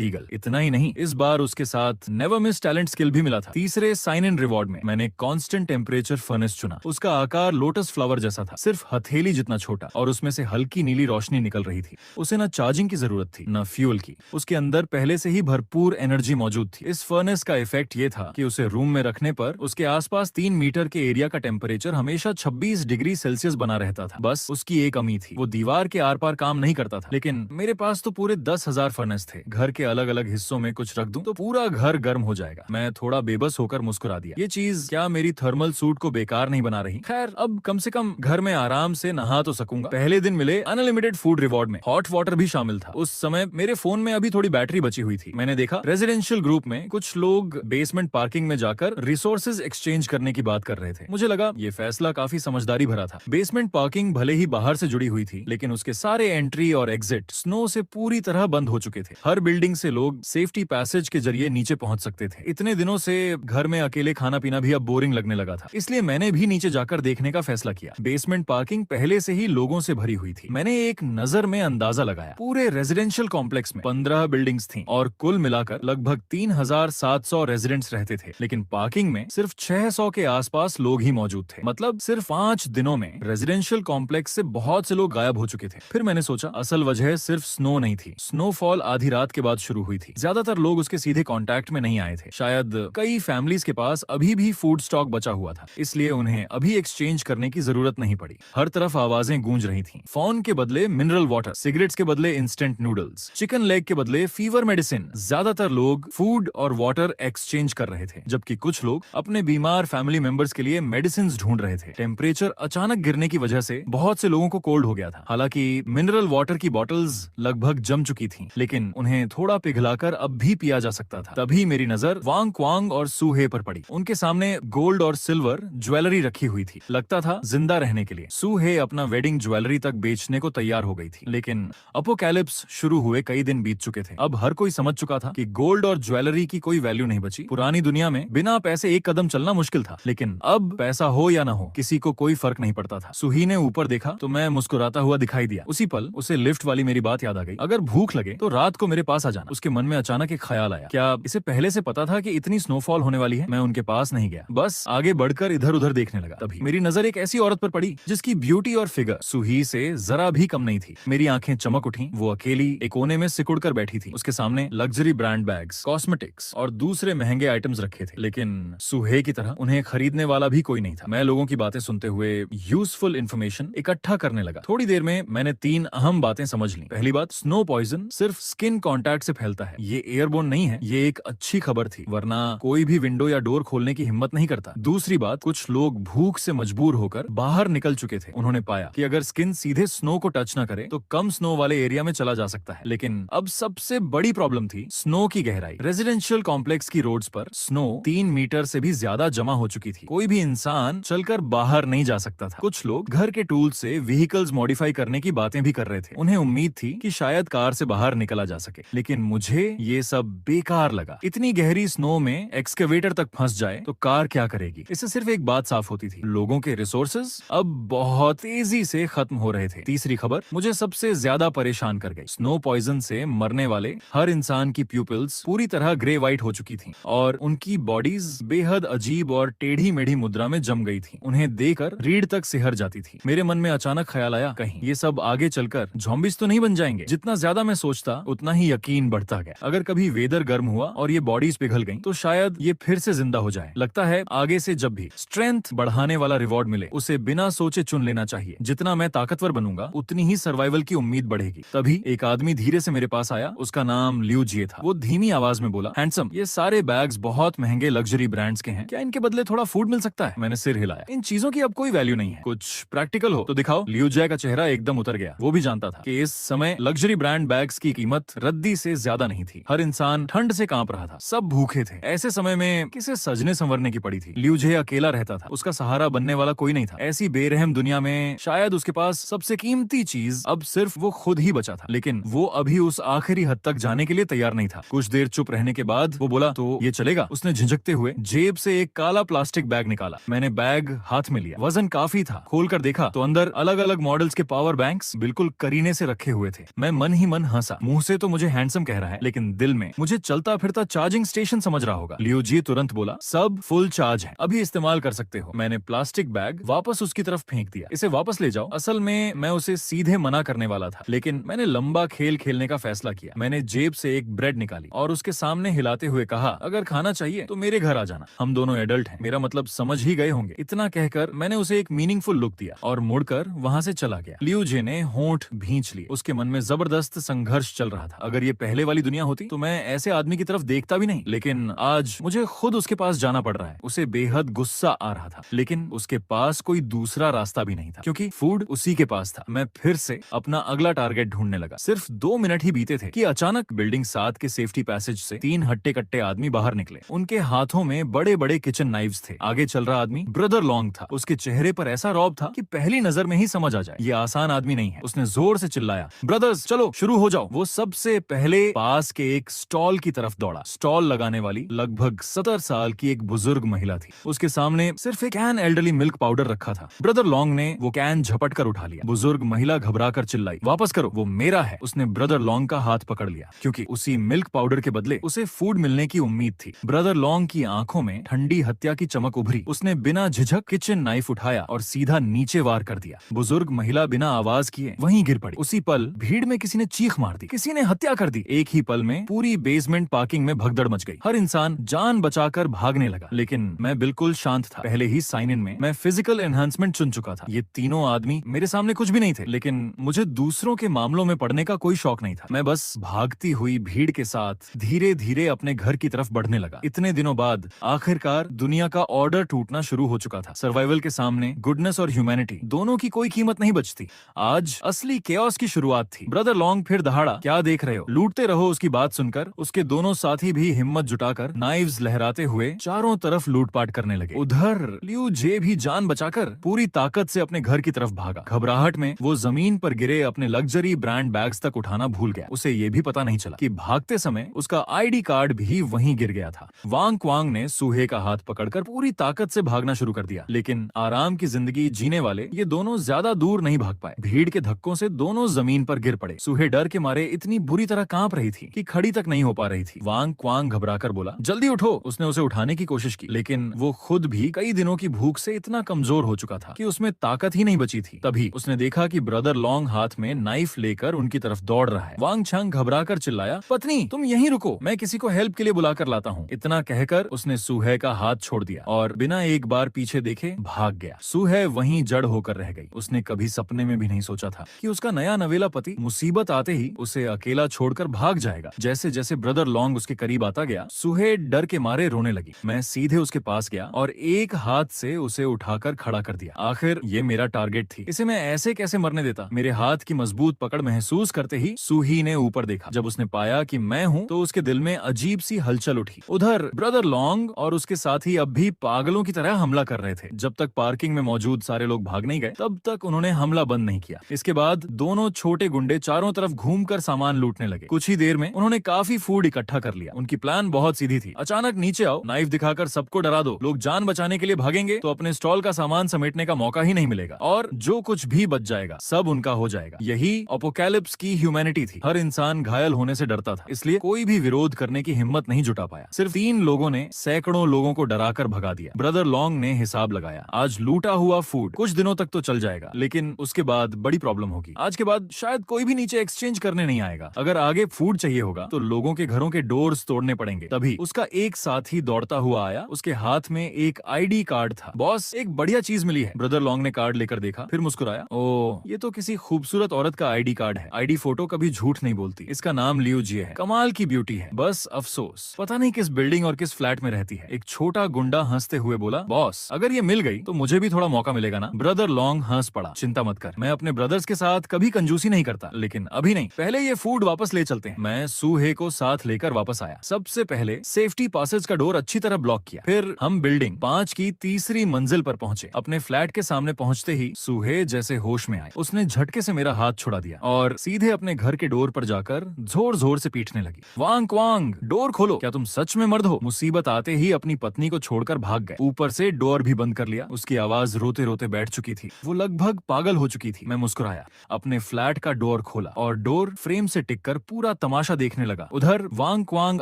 ईगल। इतना ही नहीं, इस बार उसके साथ नेवर मिस टैलेंट स्किल भी मिला था। तीसरे साइन इन रिवॉर्ड में मैंने कांस्टेंट टेम्परेचर फर्नेस चुना। उसका आकार लोटस फ्लावर जैसा था, सिर्फ हथेली जितना छोटा, और उसमें से हल्की नीली रोशनी निकल रही थी। उसे न चार्जिंग की जरूरत थी न फ्यूल की। उसके अंदर पहले से ही भरपूर एनर्जी मौजूद थी। इस फर्नेस का इफेक्ट ये था कि उसे रूम में रखने पर उसके आसपास 3 मीटर के एरिया का टेम्परेचर हमेशा 26 डिग्री सेल्सियस बना रहता था। बस उसकी एक कमी थी, वो दीवार के आर पार काम नहीं करता था। लेकिन मेरे पास तो पूरे 10,000 फर्नेस थे। घर के अलग अलग हिस्सों में कुछ रख दूं तो पूरा घर गर्म हो जाएगा। मैं थोड़ा बेबस होकर मुस्कुरा दिया। ये चीज क्या मेरी थर्मल सूट को बेकार नहीं बना रही? खैर, अब कम से कम घर में आराम से नहा तो सकूंगा। पहले दिन मिले अनलिमिटेड फूड रिवॉर्ड में हॉट वाटर भी शामिल था। उस समय मेरे फोन में अभी थोड़ी बैटरी बची हुई थी। मैंने देखा रेजिडेंशियल ग्रुप में कुछ लोग बेसमेंट पार्किंग में जाकर रिसोर्सेज एक्सचेंज करने की बात कर रहे थे। मुझे लगा ये फैसला काफी समझदारी भरा था। बेसमेंट पार्किंग भले ही बाहर से जुड़ी हुई थी, लेकिन उसके सारे एंट्री और एग्जिट स्नो से पूरी तरह बंद हो चुके थे। हर बिल्डिंग से लोग सेफ्टी पैसेज के जरिए नीचे पहुंच सकते थे। इतने दिनों से घर में अकेले खाना पीना भी अब बोरिंग लगने लगा था, इसलिए मैंने भी नीचे जाकर देखने का फैसला किया। बेसमेंट पार्किंग पहले से ही लोगों से भरी हुई थी। मैंने एक नजर में अंदाजा लगाया। पूरे रेजिडेंशियल कॉम्प्लेक्स में 15 बिल्डिंग्स थीं और कुल मिलाकर लगभग 3,700 रेजिडेंट्स रहते थे। लेकिन पार्किंग में सिर्फ 600 के आसपास लोग ही मौजूद थे। मतलब सिर्फ 5 दिनों में रेजिडेंशियल कॉम्प्लेक्स से बहुत से लोग गायब हो चुके थे। फिर मैंने सोचा असल वजह सिर्फ स्नो नहीं थी। स्नोफॉल आधी रात के बाद शुरू हुई थी। ज्यादातर लोग उसके सीधे कांटेक्ट में नहीं आए थे। शायद कई फैमिलीज के पास अभी भी फूड स्टॉक बचा हुआ था, इसलिए उन्हें अभी एक्सचेंज करने की जरूरत नहीं पड़ी। हर तरफ आवाजें गूंज रही थीं। फोन के बदले मिनरल वाटर, सिगरेट्स के बदले इंस्टेंट नूडल्स, चिकन लेग के बदले फीवर मेडिसिन। ज्यादातर लोग फूड और वाटर एक्सचेंज कर रहे थे, जबकि कुछ लोग अपने बीमार फैमिली मेंबर्स के लिए मेडिसिन ढूंढ रहे थे। टेम्परेचर अचानक गिरने की वजह से बहुत से लोगों को कोल्ड हो गया था। हालांकि मिनरल वाटर की बॉटल्स लगभग जम चुकी थीं, लेकिन उन्हें थोड़ा पिघलाकर अब भी पिया जा सकता था। तभी मेरी नजर वांग क्वांग और सूहे पर पड़ी। उनके सामने गोल्ड और सिल्वर ज्वेलरी रखी हुई थी, लगता था जिंदा रहने के लिए। सूहे अपना वेडिंग ज्वेलरी तक बेचने को तैयार हो गई थी। लेकिन अपोकैलिप्स शुरू हुए कई दिन बीत चुके थे। अब हर कोई समझ चुका था कि गोल्ड और ज्वेलरी की कोई वैल्यू नहीं बची। पुरानी दुनिया में बिना पैसे एक कदम चलना मुश्किल था, लेकिन अब पैसा हो या ना हो किसी को कोई फर्क नहीं पड़ता था। सूही ने ऊपर देखा तो मैं मुस्कुराता हुआ दिखाई दिया। उसी पल उसे लिफ्ट वाली मेरी बात याद आ गई। अगर भूख लगे तो रात को मेरे पास आ जाना। उसके मन में अचानक एक ख्याल आया, क्या इसे पहले से पता था कि इतनी स्नोफॉल होने वाली है? मैं उनके पास नहीं गया, बस आगे बढ़कर इधर उधर देखने लगा। तभी मेरी नजर एक ऐसी औरत पर पड़ी जिसकी ब्यूटी और फिगर सूही से जरा भी कम नहीं थी। मेरी आंखें चमक उठी। वो अकेली एक कोने में सिकुड़ कर बैठी थी। उसके सामने लग्जरी ब्रांड बैग्स, कॉस्मेटिक्स और दूसरे महंगे आइटम्स रखे थे, लेकिन सूहे की तरह उन्हें खरीदने वाला भी कोई नहीं था। मैं लोगों की बातें सुनते हुए यूजफुल इन्फॉर्मेशन इकट्ठा करने लगा। थोड़ी देर में मैंने 3 अहम बातें समझ ली। पहली बात, स्नो पॉइजन सिर्फ स्किन कांटेक्ट से फैलता है। ये एयरबोर्न नहीं है। ये एक अच्छी खबर थी, वरना कोई भी विंडो या डोर खोलने की हिम्मत नहीं करता। दूसरी बात, कुछ लोग भूख से मजबूर होकर बाहर निकल चुके थे। उन्होंने पाया कि अगर स्किन सीधे स्नो को टच न करे तो कम स्नो वाले एरिया में चला जा सकता है। लेकिन अब सबसे बड़ी प्रॉब्लम थी स्नो की गहराई। रेजिडेंशियल कॉम्प्लेक्स की रोड्स पर स्नो 3 मीटर से भी ज्यादा जमा हो चुकी थी। कोई भी इंसान चलकर बाहर नहीं जा सकता था। कुछ लोग घर के टूल से व्हीकल्स मॉडिफाई करने की बातें भी कर रहे थे। उन्हें उम्मीद थी कि शायद कार से बाहर निकला जा सके, लेकिन मुझे ये सब बेकार लगा। इतनी गहरी स्नो में एक्सकेवेटर तक फंस जाए तो कार क्या करेगी? इससे सिर्फ एक बात साफ होती थी, लोगों के रिसोर्सेज अब बहुत तेजी से खत्म हो रहे थे। तीसरी खबर मुझे सबसे ज्यादा परेशान कर गई। स्नो पॉइजन से मरने वाले हर इंसान की प्यूपिल्स पूरी तरह ग्रे व्हाइट हो चुकी थीं और उनकी बॉडीज बेहद अजीब और टेढ़ी मेढ़ी मुद्रा में जम गई थी। उन्हें देखकर रीढ़ तक सिहर जाती थी। मेरे मन में अचानक ख्याल आया, कहीं ये सब आगे चलकर ज़ॉम्बीज तो नहीं बन जाएंगे? जितना ज्यादा मैं सोचता उतना ही यकीन बढ़ता गया। अगर कभी वेदर गर्म हुआ और ये बॉडीज पिघल गईं, तो शायद ये फिर से जिंदा हो जाए। लगता है आगे से जब भी स्ट्रेंथ बढ़ाने वाला रिवॉर्ड मिले उसे बिना सोचे चुन लेना चाहिए। जितना मैं ताकतवर बनूंगा उतनी ही सर्वाइवल की उम्मीद बढ़ेगी। तभी एक आदमी धीरे से मेरे पास आया। उसका नाम लियू जिए था। वो धीमी आवाज में बोला, हैंडसम, ये सारे बैग्स बहुत महंगे लग्जरी ब्रांड्स के हैं, क्या इनके बदले थोड़ा फूड मिल सकता है? मैंने सिर हिलाया। इन चीजों की अब कोई वैल्यू नहीं है। कुछ प्रैक्टिकल हो तो दिखाओ। लियू जिए का चेहरा एकदम उतर गया। वो भी जानता था कि इस समय लग्जरी ब्रांड बैग्स की कीमत रद्दी से ज्यादा नहीं थी। हर इंसान ठंड से कांप रहा था। सब भूखे थे। ऐसे समय में किसे सजने संवरने की पड़ी थी। लियू जे अकेला रहता था, उसका सहारा बनने वाला कोई नहीं था। ऐसी बेरहम दुनिया में शायद उसके पास सबसे कीमती चीज अब सिर्फ वो खुद ही बचा था, लेकिन वो अभी उस आखिरी हद तक जाने के लिए तैयार नहीं था। कुछ देर चुप रहने के बाद वो बोला, तो ये चलेगा? उसने झिझकते हुए जेब से एक काला प्लास्टिक बैग निकाला। मैंने बैग हाथ में लिया। वजन काफी था। खोलकर देखा तो अंदर अलग अलग मॉडल्स के पावर बैंक्स बिल्कुल करीने से रखे हुए थे। मैं मन ही मन हंसा। मुंह से तो मुझे हैंडसम कह रहा है, लेकिन दिल में मुझे चलता फिरता चार्जिंग स्टेशन समझ रहा होगा। लियो जी तुरंत बोला, सब फुल चार्ज है, अभी इस्तेमाल कर सकते हो। मैंने प्लास्टिक बैग वापस उसकी तरफ फेंक दिया। इसे वापस ले जाओ। असल में मैं उसे सीधे मना करने वाला था, लेकिन मैंने लंबा खेल खेलने का फैसला किया। मैंने जेब से एक ब्रेड निकाली और उसके सामने हिलाते हुए कहा, अगर खाना चाहिए तो मेरे घर आ जाना, हम दोनों एडल्ट हैं। मेरा मतलब समझ ही गए होंगे। इतना कहकर मैंने उसे एक मीनिंगफुल लुक दिया और मुड़कर वहां से चला गया। लियू जे ने होंठ भींच लिए। उसके मन में जबरदस्त संघर्ष चल रहा था। अगर ये पहले वाली दुनिया होती तो मैं ऐसे आदमी की तरफ देखता भी नहीं, लेकिन आज मुझे खुद उसके पास जाना पड़ रहा है। उसे बेहद गुस्सा आ रहा था, लेकिन उसके पास कोई दूसरा रास्ता भी नहीं था, क्योंकि फूड उसी के पास था। मैं फिर से अपना अगला टारगेट ढूंढने लगा। सिर्फ 2 मिनट ही बीते थे कि अचानक बिल्डिंग 7 के सेफ्टी पैसेज से 3 हट्टे कट्टे आदमी बाहर निकले। उनके हाथों में बड़े बड़े किचन नाइव्स थे। आगे चल रहा आदमी ब्रदर लॉन्ग था। उसके चेहरे पर ऐसा रौब था कि पहली नजर में ही समझ आ जाए ये आसान आदमी नहीं है। उसने जोर से चिल्लाया, ब्रदर्स चलो शुरू हो जाओ। वो सबसे पहले पास के एक स्टॉल की तरफ दौड़ा। स्टॉल लगाने वाली लगभग 70 साल की एक बुजुर्ग महिला थी। उसके सामने सिर्फ एक कैन एल्डरली मिल्क पाउडर रखा था। ब्रदर लॉन्ग ने वो कैन झपट कर उठा लिया। बुजुर्ग महिला घबराकर चिल्लाई, वापस करो, वो मेरा है। उसने ब्रदर लॉन्ग का हाथ पकड़ लिया, क्योंकि उसी मिल्क पाउडर के बदले उसे फूड मिलने की उम्मीद थी। ब्रदर लॉन्ग की आंखों में ठंडी हत्या की चमक उभरी। उसने बिना झिझक किचन नाइफ उठाया और सीधा नीचे वार कर दिया। बुजुर्ग महिला बिना आवाज किए वहीं गिर पड़ी। उसी पल भीड़ में किसी ने चीख मार दी, किसी ने हत्या कर दी। एक ही पल में पूरी बेसमेंट पार्किंग में भगदड़ मच गई। हर इंसान जान बचाकर भागने लगा, लेकिन मैं बिल्कुल शांत था। पहले ही साइन इन में मैं फिजिकल एनहांसमेंट चुन चुका था। ये तीनों आदमी मेरे सामने कुछ भी नहीं थे, लेकिन मुझे दूसरों के मामलों में पड़ने का कोई शौक नहीं था। मैं बस भागती हुई भीड़ के साथ धीरे धीरे अपने घर की तरफ बढ़ने लगा। इतने दिनों बाद आखिरकार दुनिया का ऑर्डर टूटना शुरू हो चुका था। सर्वाइवल के सामने गुडनेस और ह्यूमैनिटी दोनों की कोई कीमत नहीं बचती। आज असली केओस की शुरुआत थी। ब्रदर लॉन्ग फिर दहाड़ा, क्या देख रहे हो, लूटते रहो। उसकी बात सुनकर उसके दोनों साथी भी हिम्मत जुटाकर नाइव्स लहराते हुए चारों तरफ लूटपाट करने लगे। उधर लियू जे भी जान बचाकर पूरी ताकत से अपने घर की तरफ भागा। घबराहट में वो जमीन पर गिरे अपने लग्जरी ब्रांड बैग्स तक उठाना भूल गया। उसे ये भी पता नहीं चला कि भागते समय उसका आईडी कार्ड भी वहीं गिर गया था। वांग क्वांग ने सूहे का हाथ पकड़कर पूरी ताकत से भागना शुरू कर दिया, लेकिन आराम की जिंदगी जीने वाले ये दोनों ज्यादा दूर नहीं भाग पाए। भीड़ के धक्कों से दोनों जमीन पर गिर पड़े। सूहे डर के मारे इतनी बुरी तरह कांप रही थी कि खड़ी तक नहीं हो पा रही थी। वांग क्वांग घबराकर बोला, जल्दी उठो। उसने उसे उठाने की कोशिश की, लेकिन वो खुद भी कई दिनों की भूख से इतना कमजोर हो चुका था कि उसमें ताकत ही नहीं बची थी। तभी उसने देखा कि ब्रदर लॉन्ग हाथ में नाइफ लेकर उनकी तरफ दौड़ रहा है। वांग छांग घबराकर चिल्लाया, पत्नी तुम यहीं रुको, मैं किसी को हेल्प के लिए बुलाकर लाता हूँ। इतना कहकर उसने सूहे का हाथ छोड़ दिया और बिना एक बार पीछे देखे भाग गया। सूहे वहीं जड़ होकर रह गई। उसने कभी सपने में भी नहीं सोचा था कि उसका नया नवेला पति मुसीबत आते ही उसे अकेला छोड़कर भाग जाएगा। जैसे जैसे ब्रदर लॉन्ग उसके करीब आता गया, सूहे डर के मारे रोने लगी। मैं सीधे उसके पास गया और एक हाथ से उसे उठाकर खड़ा कर दिया। आखिर ये मेरा टारगेट थी, इसे मैं ऐसे कैसे मरने देता। मेरे हाथ की मजबूत पकड़ महसूस करते ही सूही ने ऊपर देखा। जब उसने पाया कि मैं हूँ तो उसके दिल में अजीब सी हलचल उठी। उधर ब्रदर लॉन्ग और उसके साथी अब भी पागलों की तरह हमला कर रहे थे। जब तक पार्किंग में मौजूद सारे लोग भाग नहीं गए, तब तक उन्होंने हमला बंद नहीं किया। इसके बाद दोनों छोटे गुंडे चारों तरफ घूमकर सामान लूटने लगे। कुछ ही देर में उन्होंने काफी फूड इकट्ठा कर लिया। उनकी प्लान बहुत सीधी थी, अचानक नीचे आओ, नाइफ दिखाकर सबको डरा दो। लोग जान बचाने के लिए भागेंगे तो अपने स्टॉल का सामान समेटने का मौका ही नहीं मिलेगा, और जो कुछ भी बच जाएगा सब उनका हो जाएगा। यही अपोकैलिप्स की ह्यूमैनिटी थी। हर इंसान घायल होने से डरता था, इसलिए कोई भी विरोध करने की हिम्मत नहीं जुटा पाया। सिर्फ 3 लोगों ने सैकड़ों लोगों को डराकर भगा दिया। ब्रदर लॉन्ग ने हिसाब लगाया, आज लूटा हुआ फूड कुछ दिनों तक तो चल जाएगा, लेकिन उसके बाद बड़ी प्रॉब्लम होगी। आज के बाद शायद कोई भी नीचे एक्सचेंज करने नहीं आएगा। अगर आगे फूड चाहिए होगा तो लोगों के घरों के डोर्स तोड़ने पड़ेंगे। तभी उसका एक साथी दौड़ता हुआ आया। उसके हाथ में एक आईडी कार्ड था। बॉस, एक बढ़िया चीज मिली है। ब्रदर लॉन्ग ने कार्ड लेकर देखा, फिर मुस्कुराया, ओ ये तो किसी खूबसूरत औरत का आईडी कार्ड है। आईडी फोटो कभी झूठ नहीं बोलती। इसका नाम लियू जे है। कमाल की ब्यूटी है, बस अफसोस पता नहीं किस बिल्डिंग और किस फ्लैट में रहती है। एक छोटा गुंडा हंसते हुए बोला, बॉस अगर ये मिल गई तो मुझे भी थोड़ा मौका मिलेगा ना। ब्रदर लॉन्ग हंस पड़ा, चिंता मत कर, मैं अपने ब्रदर्स के साथ कभी कंजूसी नहीं करता, लेकिन अभी नहीं, पहले ये फूड वापस ले चलते हैं। मैं सूहे को साथ लेकर वापस आया। सबसे पहले सेफ्टी पासेज का डोर अच्छी तरह ब्लॉक किया। फिर हम बिल्डिंग 5 की तीसरी मंजिल पर पहुंचे। अपने फ्लैट के सामने पहुंचते ही सूहे जैसे होश में आए। उसने झटके से मेरा हाथ छुड़ा दिया और सीधे अपने घर के डोर पर जाकर जोर जोर से पीटने लगी। वांग क्वांग, डोर खोलो, क्या तुम सच में मर्द हो? मुसीबत आते ही अपनी पत्नी को छोड़कर भाग गए। ऊपर से डोर भी बंद कर लिया। उसकी आवाज रोते रोते बैठ चुकी थी। वो लगभग पागल हो चुकी थी। मैं मुस्कुराया, अपने फ्लैट का डोर खोला और डोर फ्रेम से टिककर पूरा तमाशा देखने लगा। उधर वांग क्वांग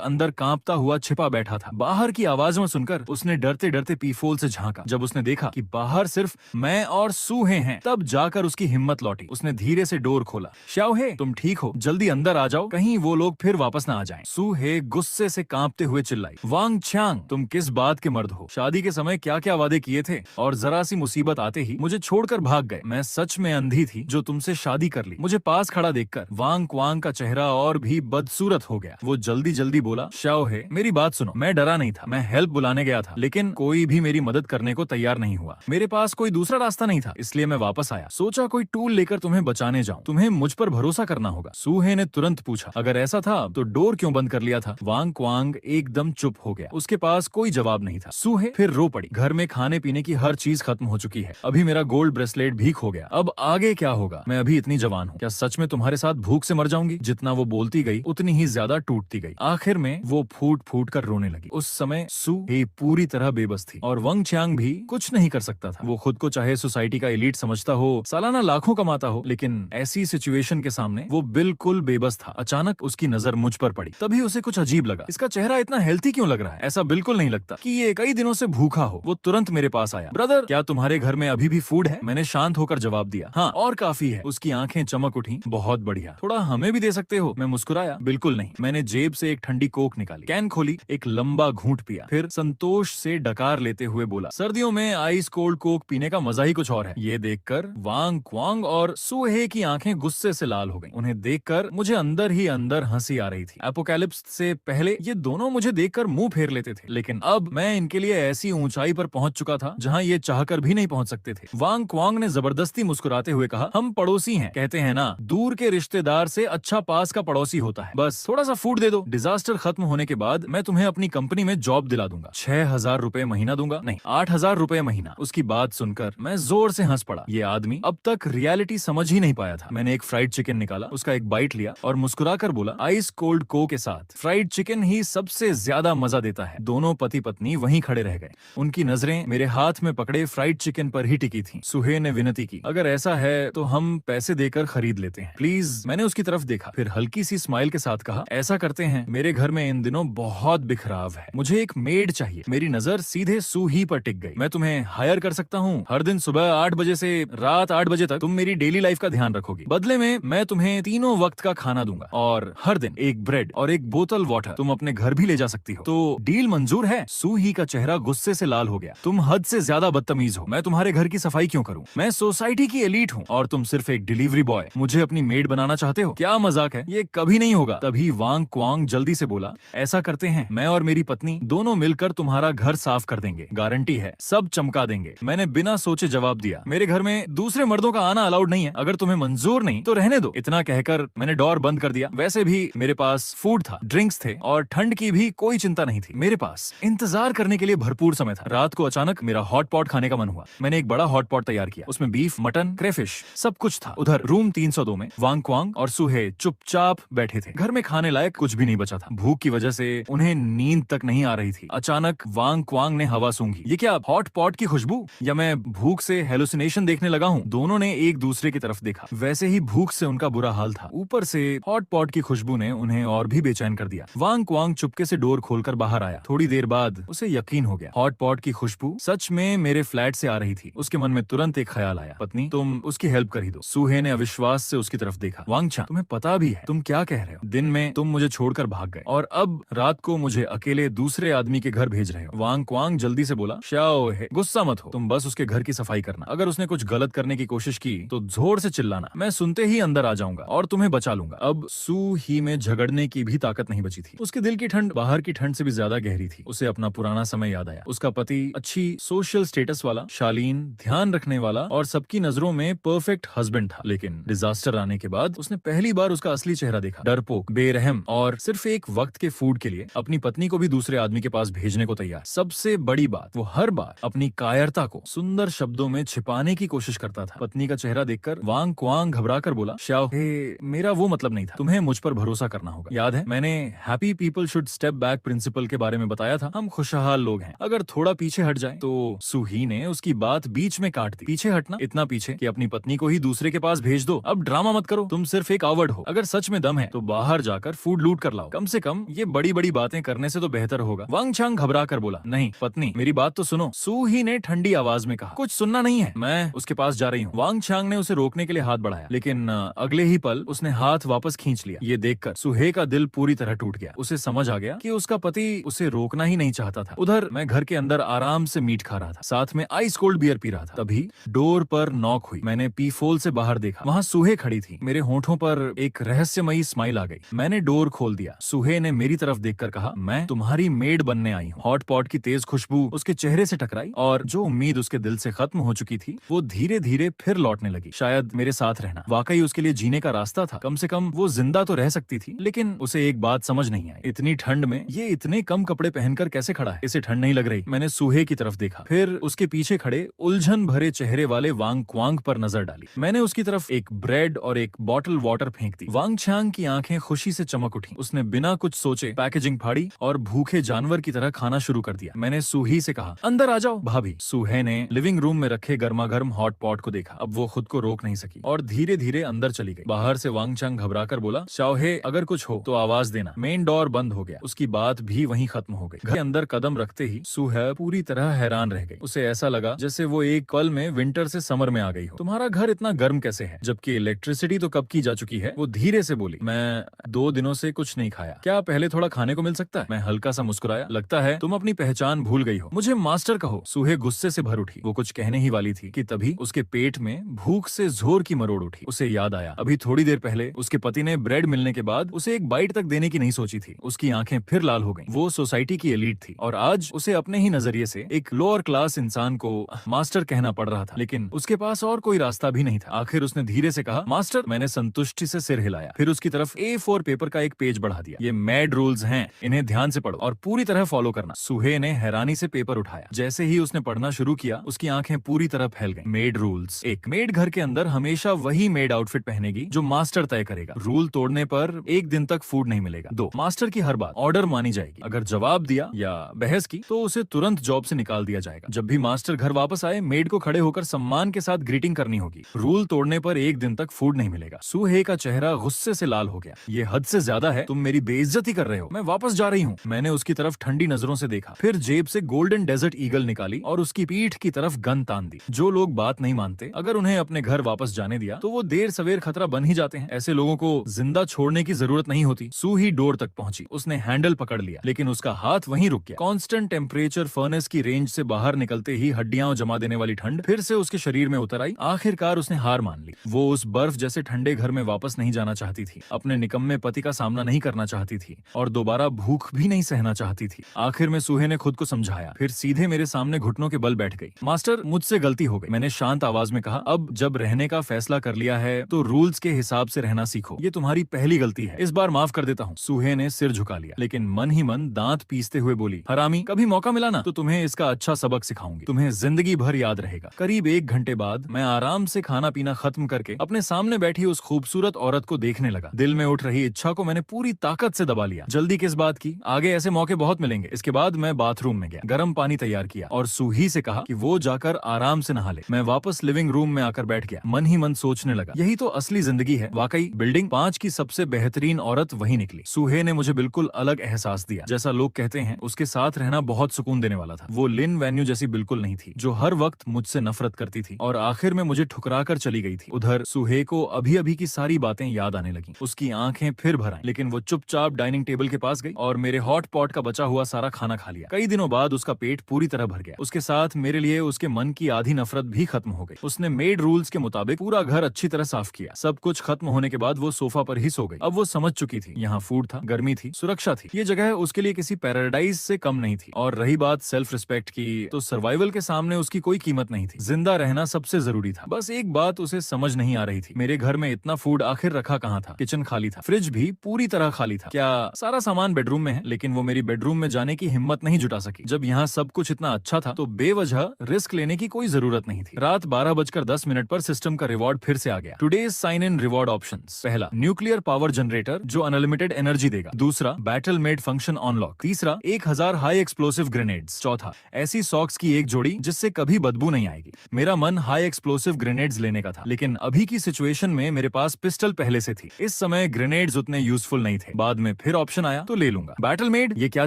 अंदर कांपता हुआ छिपा बैठा था। बाहर की आवाज़ें सुनकर उसने डरते डरते पीफोल से झांका। जब उसने देखा कि बाहर सिर्फ मैं और सूहे हैं, तब जाकर उसकी हिम्मत लौटी। उसने धीरे से डोर खोला। शाओहे, तुम ठीक हो? जल्दी अंदर आ जाओ, कहीं वो लोग फिर वापस ना आ जाएं। सूहे गुस्से से कांपते हुए चिल्लाई, वांग छांग, तुम किस बात के मर्द हो? शादी के समय क्या क्या वादे किए थे और जरा सी मुसीबत आते ही मुझे छोड़कर भाग गए। मैं सच में अंधी थी जो तुमसे शादी कर ली। मुझे पास खड़ा देखकर वांग क्वांग का चेहरा और भी बदसूरत हो गया। वो जल्दी जल्दी बोला, शाओहे, मेरी बात सुनो, मैं डरा नहीं था। मैं हेल्प बुलाने गया था, लेकिन कोई भी मेरी मदद करने को तैयार नहीं हुआ। मेरे पास कोई दूसरा रास्ता नहीं था, इसलिए मैं वापस आया। सोचा कोई टूल लेकर तुम्हें बचाने जाऊं। तुम्हें मुझ पर भरोसा करना होगा। सूहे ने तुरंत पूछा, अगर ऐसा था तो डोर क्यों बंद कर लिया था? वांग क्वांग एकदम चुप हो गया। उसके पास कोई जवाब नहीं था। सूहे फिर रो पड़ी। घर में खाने पीने की हर चीज खत्म हो चुकी है। अभी मेरा गोल्ड ब्रेसलेट भी खो गया। अब आगे क्या होगा? मैं अभी इतनी जवान हूँ, क्या सच में तुम्हारे साथ भूख से मर जाऊंगी? जितना वो बोलती गई उतनी ही ज्यादा टूटती गई। आखिर में वो फूट फूट कर रोने लगी। उस समय सू ही पूरी तरह बेबस थी और वंग चांग भी कुछ नहीं कर सकता था। वो खुद को चाहे सोसाइटी का एलीट समझता हो, सालाना लाखों कमाता हो, लेकिन ऐसी सिचुएशन के सामने वो बिल्कुल बेबस था। अचानक उसकी नजर मुझ पर पड़ी। तभी उसे कुछ अजीब लगा। इसका चेहरा इतना हेल्थी क्यों लग रहा है? ऐसा बिल्कुल नहीं लगता कि ये कई दिनों से भूखा हो। वो तुरंत मेरे पास आया। ब्रदर, क्या तुम्हारे घर में अभी भी फूड है? मैंने शांत होकर जवाब दिया, हाँ, और काफी है। उसकी आंखें चमक उठी। बहुत बढ़िया, थोड़ा हमें भी दे सकते हो? मैं मुस्कुराया, बिल्कुल नहीं। मैंने जेब से एक ठंडी कोक निकाली, कैन खोली, एक लंबा घूंट पिया, फिर संतोष से डकार लेते हुए बोला, सर्दियों में आइस कोल्ड कोक पीने का मजा ही कुछ और है। ये देखकर वांग क्वांग और सूहे की आंखें गुस्से से लाल हो गईं। उन्हें देखकर मुझे अंदर ही अंदर हंसी आ रही थी। एपोकैलिप्स से पहले ये दोनों मुझे देखकर मुंह फेर लेते थे, लेकिन अब मैं इनके लिए ऐसी ऊंचाई पर पहुंच चुका था जहां ये चाहकर भी नहीं पहुंच सकते थे। वांग क्वांग ने जबरदस्ती मुस्कुराते हुए कहा, हम पड़ोसी हैं, कहते हैं ना, दूर के रिश्तेदार से अच्छा पास का पड़ोसी होता है। बस थोड़ा सा फूड दे दो। डिजास्टर खत्म होने के बाद मैं तुम्हें अपनी कंपनी में जॉब दिला दूंगा। 6,000 रुपए महीना दूंगा, नहीं 8,000 रुपए महीना। उसकी बात सुनकर मैं जोर से हंस पड़ा। ये आदमी अब तक रियलिटी समझ ही नहीं पाया था। मैंने एक फ्राइड चिकन निकाला, उसका एक बाइट लिया और मुस्कुराकर बोला, आइस कोल्ड कोक के साथ फ्राइड चिकन ही सबसे ज्यादा मजा देता है। दोनों पति पत्नी वहीं खड़े रह गए। उनकी नजरें मेरे हाथ में पकड़े फ्राइड चिकन पर ही टिकी थी। सुहे ने विनती की, अगर ऐसा है तो हम पैसे देकर खरीद लेते हैं, प्लीज। मैंने उसकी तरफ देखा, फिर हल्की सी स्माइल के साथ कहा, ऐसा करते हैं, मेरे घर में इन दिनों बहुत बिखराव है, मुझे एक मेड चाहिए। मेरी नजर सीधे सूही पर टिक गई। मैं तुम्हें हायर कर सकता हूँ। हर दिन सुबह 8 बजे से रात 8 बजे तक तुम मेरी डेली लाइफ का ध्यान रखोगी। बदले में मैं तुम्हें तीनों वक्त का खाना दूंगा और हर दिन एक ब्रेड और एक बोतल वाटर तुम अपने घर भी ले जा सकती हो। तो डील मंजूर है? सूही का चेहरा गुस्से से लाल हो गया। तुम हद से ज्यादा बदतमीज हो। मैं तुम्हारे घर की सफाई क्यों करूं? मैं सोसाइटी की एलीट हूं और तुम सिर्फ एक डिलीवरी बॉय। मुझे अपनी मेड बनाना चाहते हो? क्या मजाक है, ये कभी नहीं होगा। तभी वांग क्वांग जल्दी से बोला, ऐसा करते हैं, मैं और मेरी पत्नी दोनों मिलकर तुम्हारा घर साफ कर देंगे, गारंटी है सब चमका देंगे। मैंने बिना सोचे जवाब दिया, मेरे घर में दूसरे मर्दों का आना अलाउड नहीं है। अगर तुम्हें मंजूर नहीं तो रहने दो। इतना कहकर मैंने डोर बंद कर दिया। वैसे भी मेरे पास फूड था, ड्रिंक्स थे और ठंड की भी कोई चिंता नहीं थी। मेरे पास इंतजार करने के लिए भरपूर समय था। रात को अचानक मेरा हॉट पॉट खाने का मन हुआ। मैंने एक बड़ा हॉट पॉट तैयार किया, उसमें बीफ, मटन, क्रेफिश सब कुछ था। उधर रूम 302 में वांग क्वांग और सुहे चुपचाप बैठे थे। घर में खाने लायक कुछ भी नहीं बचा था। भूख की वजह से उन्हें नींद तक नहीं आ रही थी। अचानक वांग क्वांग ने हवा सूंघी। ये क्या हॉट पॉट की खुशबू, या मैं भूख से हेलुसिनेशन देखने लगा हूँ? दोनों ने एक दूसरे की तरफ देखा। वैसे ही भूख से उनका बुरा हाल था, ऊपर से हॉट पॉट की खुशबू ने उन्हें और भी बेचैन कर दिया। वांग क्वांग चुपके से डोर खोलकर बाहर आया। थोड़ी देर बाद उसे यकीन हो गया, हॉट पॉट की खुशबू सच में मेरे फ्लैट से आ रही थी। उसके मन में तुरंत एक ख्याल आया, पत्नी तुम उसकी हेल्प कर ही दो। सूहे ने अविश्वास से उसकी तरफ देखा। वांगचा, तुम्हें पता भी है तुम क्या कह रहे हो? दिन में तुम मुझे छोड़कर भाग गए और अब रात को मुझे अकेले दूसरे आदमी के घर भेज रहे हो। वांग क्वांग जल्दी से बोला, शाओहे, गुस्सा मत हो, तुम बस उसके घर की सफाई करना। अगर उसने कुछ गलत करने की कोशिश की तो जोर से चिल्लाना, मैं सुनते ही अंदर आ जाऊंगा और तुम्हें बचा लूंगा। अब सू ही में झगड़ने की भी ताकत नहीं बची थी। उसके दिल की ठंड बाहर की ठंड से भी ज्यादा गहरी थी। उसे अपना पुराना समय याद आया। उसका पति अच्छी सोशल स्टेटस वाला, शालीन, ध्यान रखने वाला और सबकी नजरों में परफेक्ट हस्बैंड था। लेकिन डिजास्टर आने के बाद उसने पहली बार उसका असली चेहरा देखा। डरपोक, बेरहम और सिर्फ एक वक्त के फूड के लिए अपनी पत्नी को भी दूसरे आदमी के पास भेजने को तैयार। सबसे बड़ी बात, वो हर बार अपनी कायरता को सुंदर शब्दों में छिपाने की कोशिश करता था। पत्नी का चेहरा देखकर वांग क्वांग घबरा कर बोला, श्याओ हे, मेरा वो मतलब नहीं था, तुम्हें मुझ पर भरोसा करना होगा। याद है मैंने happy people should step back principle के बारे में बताया था। हम खुशहाल लोग हैं, अगर थोड़ा पीछे हट जाए। तो सुही ने उसकी बात बीच में काट दी। पीछे हटना? इतना पीछे कि अपनी पत्नी को ही दूसरे के पास भेज दो। अब ड्रामा मत करो, तुम सिर्फ एक आवड़ हो। अगर सच में दम है तो बाहर जाकर फूड लूट कर लाओ। कम से कम ये बड़ी बड़ी बातें करने से तो बेहतर होगा। वांग चांग घबरा कर बोला, नहीं पत्नी, मेरी बात तो सुनो। सुही ने ठंडी आवाज में कहा, कुछ सुनना नहीं है, मैं उसके पास जा रही हूँ। वांग चांग ने उसे रोकने के लिए हाथ बढ़ाया, लेकिन अगले ही पल उसने हाथ वापस खींच लिया। ये देखकर सुहे का दिल पूरी तरह टूट गया। उसे समझ आ गया कि उसका पति उसे रोकना ही नहीं चाहता था। उधर मैं घर के अंदर आराम से मीट खा रहा था, साथ में आइस कोल्ड बियर पी रहा था। तभी डोर पर नॉक हुई। मैंने पी फोल से बाहर देखा, वहाँ सुहे खड़ी थी। मेरे होठों पर एक रहस्यमयी स्माइल आ गई। मैंने डोर खोल दिया। सुहे ने मेरी तरफ देखकर कहा, मैं तुम्हारी मेड बनने आई हूँ। हॉट पॉट की तेज खुशबू उसके चेहरे से टकराई और जो उम्मीद उसके दिल से खत्म हो चुकी थी वो धीरे धीरे फिर लौटने लगी। शायद मेरे साथ रहना वाकई उसके लिए जीने का रास्ता था। कम से कम वो जिंदा तो रह सकती थी। लेकिन उसे एक बात समझ नहीं आई, इतनी ठंड में ये इतने कम कपड़े पहनकर कैसे खड़ा है? इसे ठंड नहीं लग रही। मैंने सुहे की तरफ देखा, फिर उसके पीछे खड़े उलझन भरे चेहरे वाले वांग क्वांग पर नजर डाली। मैंने उसकी तरफ एक ब्रेड और एक बॉटल वाटर फेंक दी। वांग चांग की आंखें खुशी से चमक उठी। उसने बिना कुछ सोचे पैकेजिंग फाड़ी और भूखे जानवर की तरह खाना शुरू कर दिया। मैंने सुही से कहा, अंदर आ जाओ भाभी। सुहे ने लिविंग रूम में रखे गर्मा गर्म हॉट पॉट को देखा। अब वो खुद को रोक नहीं सकी और धीरे धीरे अंदर चली गई। बाहर से वांग चांग घबरा कर बोला, शाओहे, अगर कुछ हो तो आवाज देना। मेन डोर बंद हो गया। उसकी बात भी वहीं खत्म हो गई। घर के अंदर कदम रखते ही सुहे पूरी तरह हैरान रह गई। उसे ऐसा लगा जैसे वो एक पल में विंटर से समर में आ गई हो। तुम्हारा घर इतना गर्म कैसे है, जबकि इलेक्ट्रिसिटी तो कब की जा चुकी है? वो धीरे से बोली, मैं 2 दिनों से कुछ नहीं खाया, क्या पहले थोड़ा खाने को मिल सकता है? मैं हल्का सा मुस्कुराया, लगता है तुम अपनी पहचान भूल गई हो, मुझे मास्टर कहो। सुहे गुस्से से भर उठी। वो कुछ कहने ही वाली थी कि तभी उसके पेट में भूख से जोर की मरोड़ उठी। उसे याद आया, अभी थोड़ी देर पहले उसके पति ने ब्रेड मिलने के बाद उसे एक बाइट तक देने की नहीं सोची थी। उसकी आंखें फिर लाल हो गईं। वो सोसाइटी की एलीट थी और आज उसे अपने ही नजरिए से एक लोअर क्लास इंसान को मास्टर कहना पड़ रहा था। लेकिन उसके पास और कोई रास्ता भी नहीं था। आखिर उसने धीरे से कहा, मास्टर। मैंने संतुष्टि से सिर हिलाया, फिर उसकी तरफ A4 पेपर का एक पेज बढ़ा दिया। ये मैड रूल्स हैं, इन्हें ध्यान से पढ़ो और पूरी तरह फॉलो करना। सुहे ने हैरानी से पेपर उठाया। जैसे ही उसने पढ़ना शुरू किया, उसकी आंखें पूरी तरह फैल गईं। Made rules. 1, मेड घर के अंदर हमेशा वही मेड आउटफिट पहनेगी जो मास्टर तय करेगा। रूल तोड़ने पर 1 दिन तक फूड नहीं मिलेगा। 2, मास्टर की हर बात ऑर्डर मानी जाएगी। अगर जवाब दिया या बहस की तो उसे तुरंत जॉब से निकाल दिया जाएगा। जब भी मास्टर घर वापस आए, मेड को खड़े होकर सम्मान के साथ ग्रीटिंग करनी होगी। रूल तोड़ने पर 1 दिन तक फूड नहीं मिलेगा। सुहे का चेहरा गुस्से से लाल हो गया। ये हद से ज्यादा है, तुम मेरी बेइज्जती कर रहे हो। मैं वापस जा रही हूँ। मैंने उसकी तरफ ठंडी नजरों से देखा, फिर जेब से गोल्डन डेजर्ट ईगल निकाली और उसकी पीठ की तरफ गन तान दी। जो लोग बात नहीं मानते, अगर उन्हें अपने घर वापस जाने दिया तो वो देर सवेर खतरा बन ही जाते हैं। ऐसे लोगों को जिंदा छोड़ने की जरूरत नहीं होती। सुही डोर तक पहुंची। उसने हैंडल पकड़ लिया, लेकिन उसका हाथ वहीं रुक गया। कांस्टेंट टेम्परेचर फर्नेस की रेंज से बाहर निकलते ही हड्डियां जमा देने वाली ठंड फिर से उसके शरीर में उतर आई। आखिरकार उसने हार मान ली। वो उस बर्फ जैसे ठंडे घर में वापस नहीं जाना चाहती थी, अपने निकम्मे पति का सामना नहीं करना चाहती थी और दोबारा भूख भी नहीं सहना चाहती थी। आखिर में सुहे ने खुद को समझाया, फिर सीधे मेरे सामने घुटनों के बल बैठ गई। मास्टर, मुझसे गलती हो गई। मैंने शांत आवाज में कहा, अब जब रहने का फैसला कर लिया है तो रूल्स के हिसाब से रहना सीखो। ये तुम्हारी पहली गलती है, इस बार माफ कर देता हूँ। सुहे ने सिर झुका लिया, लेकिन मन ही मन दांत पीसते हुए बोली, हरामी, कभी मौका मिला ना तो तुम्हें इसका अच्छा सबक सिखाऊंगी, तुम्हें जिंदगी भर याद रहेगा। करीब 1 घंटे बाद मैं आराम से खाना पीना खत्म करके अपने सामने बैठी उस खूबसूरत औरत को देखने लगा। दिल में उठ रही इच्छा को मैंने पूरी ताकत से दबा लिया। जल्दी किस बात की, आगे ऐसे मौके बहुत मिलेंगे। इसके बाद मैं बाथरूम में गया, गर्म पानी तैयार किया और सुही से कहा कि वो जाकर आराम से नहा ले। मैं वापस लिविंग रूम में आकर बैठ गया। मन ही मन सोचने लगा, यही तो असली जिंदगी है। वाकई बिल्डिंग 5 की सबसे बेहतरीन औरत वही निकली। सुहे ने मुझे बिल्कुल अलग एहसास दिया। जैसा लोग कहते हैं, उसके साथ रहना बहुत सुकून देने वाला था। वो लिन वेन्यू जैसी बिल्कुल नहीं थी, जो हर वक्त मुझसे नफरत करती थी और आखिर में मुझे ठुकरा कर चली गई थी। उधर सुहे को अभी अभी की सारी बातें याद आने लगी। उसकी आंखें फिर भर आईं, लेकिन वो चुपचाप डाइनिंग टेबल के पास गई और मेरे हॉट पॉट का बचा हुआ सारा खाना खा लिया। कई दिनों बाद उसका पेट पूरी तरह भर गया। उसके साथ मेरे लिए उसके मन की आधी नफरत भी खत्म हो गई। उसने मेड रूल्स के मुताबिक पूरा घर अच्छी तरह साफ किया। सब कुछ खत्म होने के बाद वो सोफा पर ही सो गई। अब वो समझ चुकी थी, यहाँ फूड था, गर्मी थी, सुरक्षा थी। ये जगह उसके लिए किसी पैराडाइज से कम नहीं थी। और रही बात सेल्फ रिस्पेक्ट की, तो सर्वाइवल के सामने उसकी कोई कीमत नहीं थी। जिंदा रहना सबसे जरूरी था। बस एक बात उसे समझ नहीं आ रही थी, मेरे घर में इतना फूड आखिर रखा कहाँ था। किचन खाली था, फ्रिज भी पूरी तरह खाली था। था। क्या सारा सामान बेडरूम में है, लेकिन वो मेरी बेडरूम में जाने की हिम्मत नहीं जुटा सकी। जब यहाँ सब कुछ इतना अच्छा था तो बेवजह रिस्क लेने की कोई जरूरत नहीं थी। रात 12:10 पर सिस्टम का रिवॉर्ड फिर से आ गया। Today's sign in reward options. पहला, न्यूक्लियर पावर जनरेटर जो अनलिमिटेड एनर्जी देगा। दूसरा, बैटल मेड फंक्शन अनलॉक। तीसरा, 1000 हाई एक्सप्लोसिव ग्रेनेड्स। चौथा, ऐसी सॉक्स की एक जोड़ी जिससे कभी बदबू नहीं आएगी। मेरा मन हाई एक्सप्लोसिव ग्रेनेड्स लेने का था, लेकिन अभी की सिचुएशन में मेरे पास पिस्टल पहले से थी। इस समय ग्रेनेड्स उतने यूजफुल नहीं थे। बाद में फिर ऑप्शन आया तो ले लूंगा। बैटल मेड ये क्या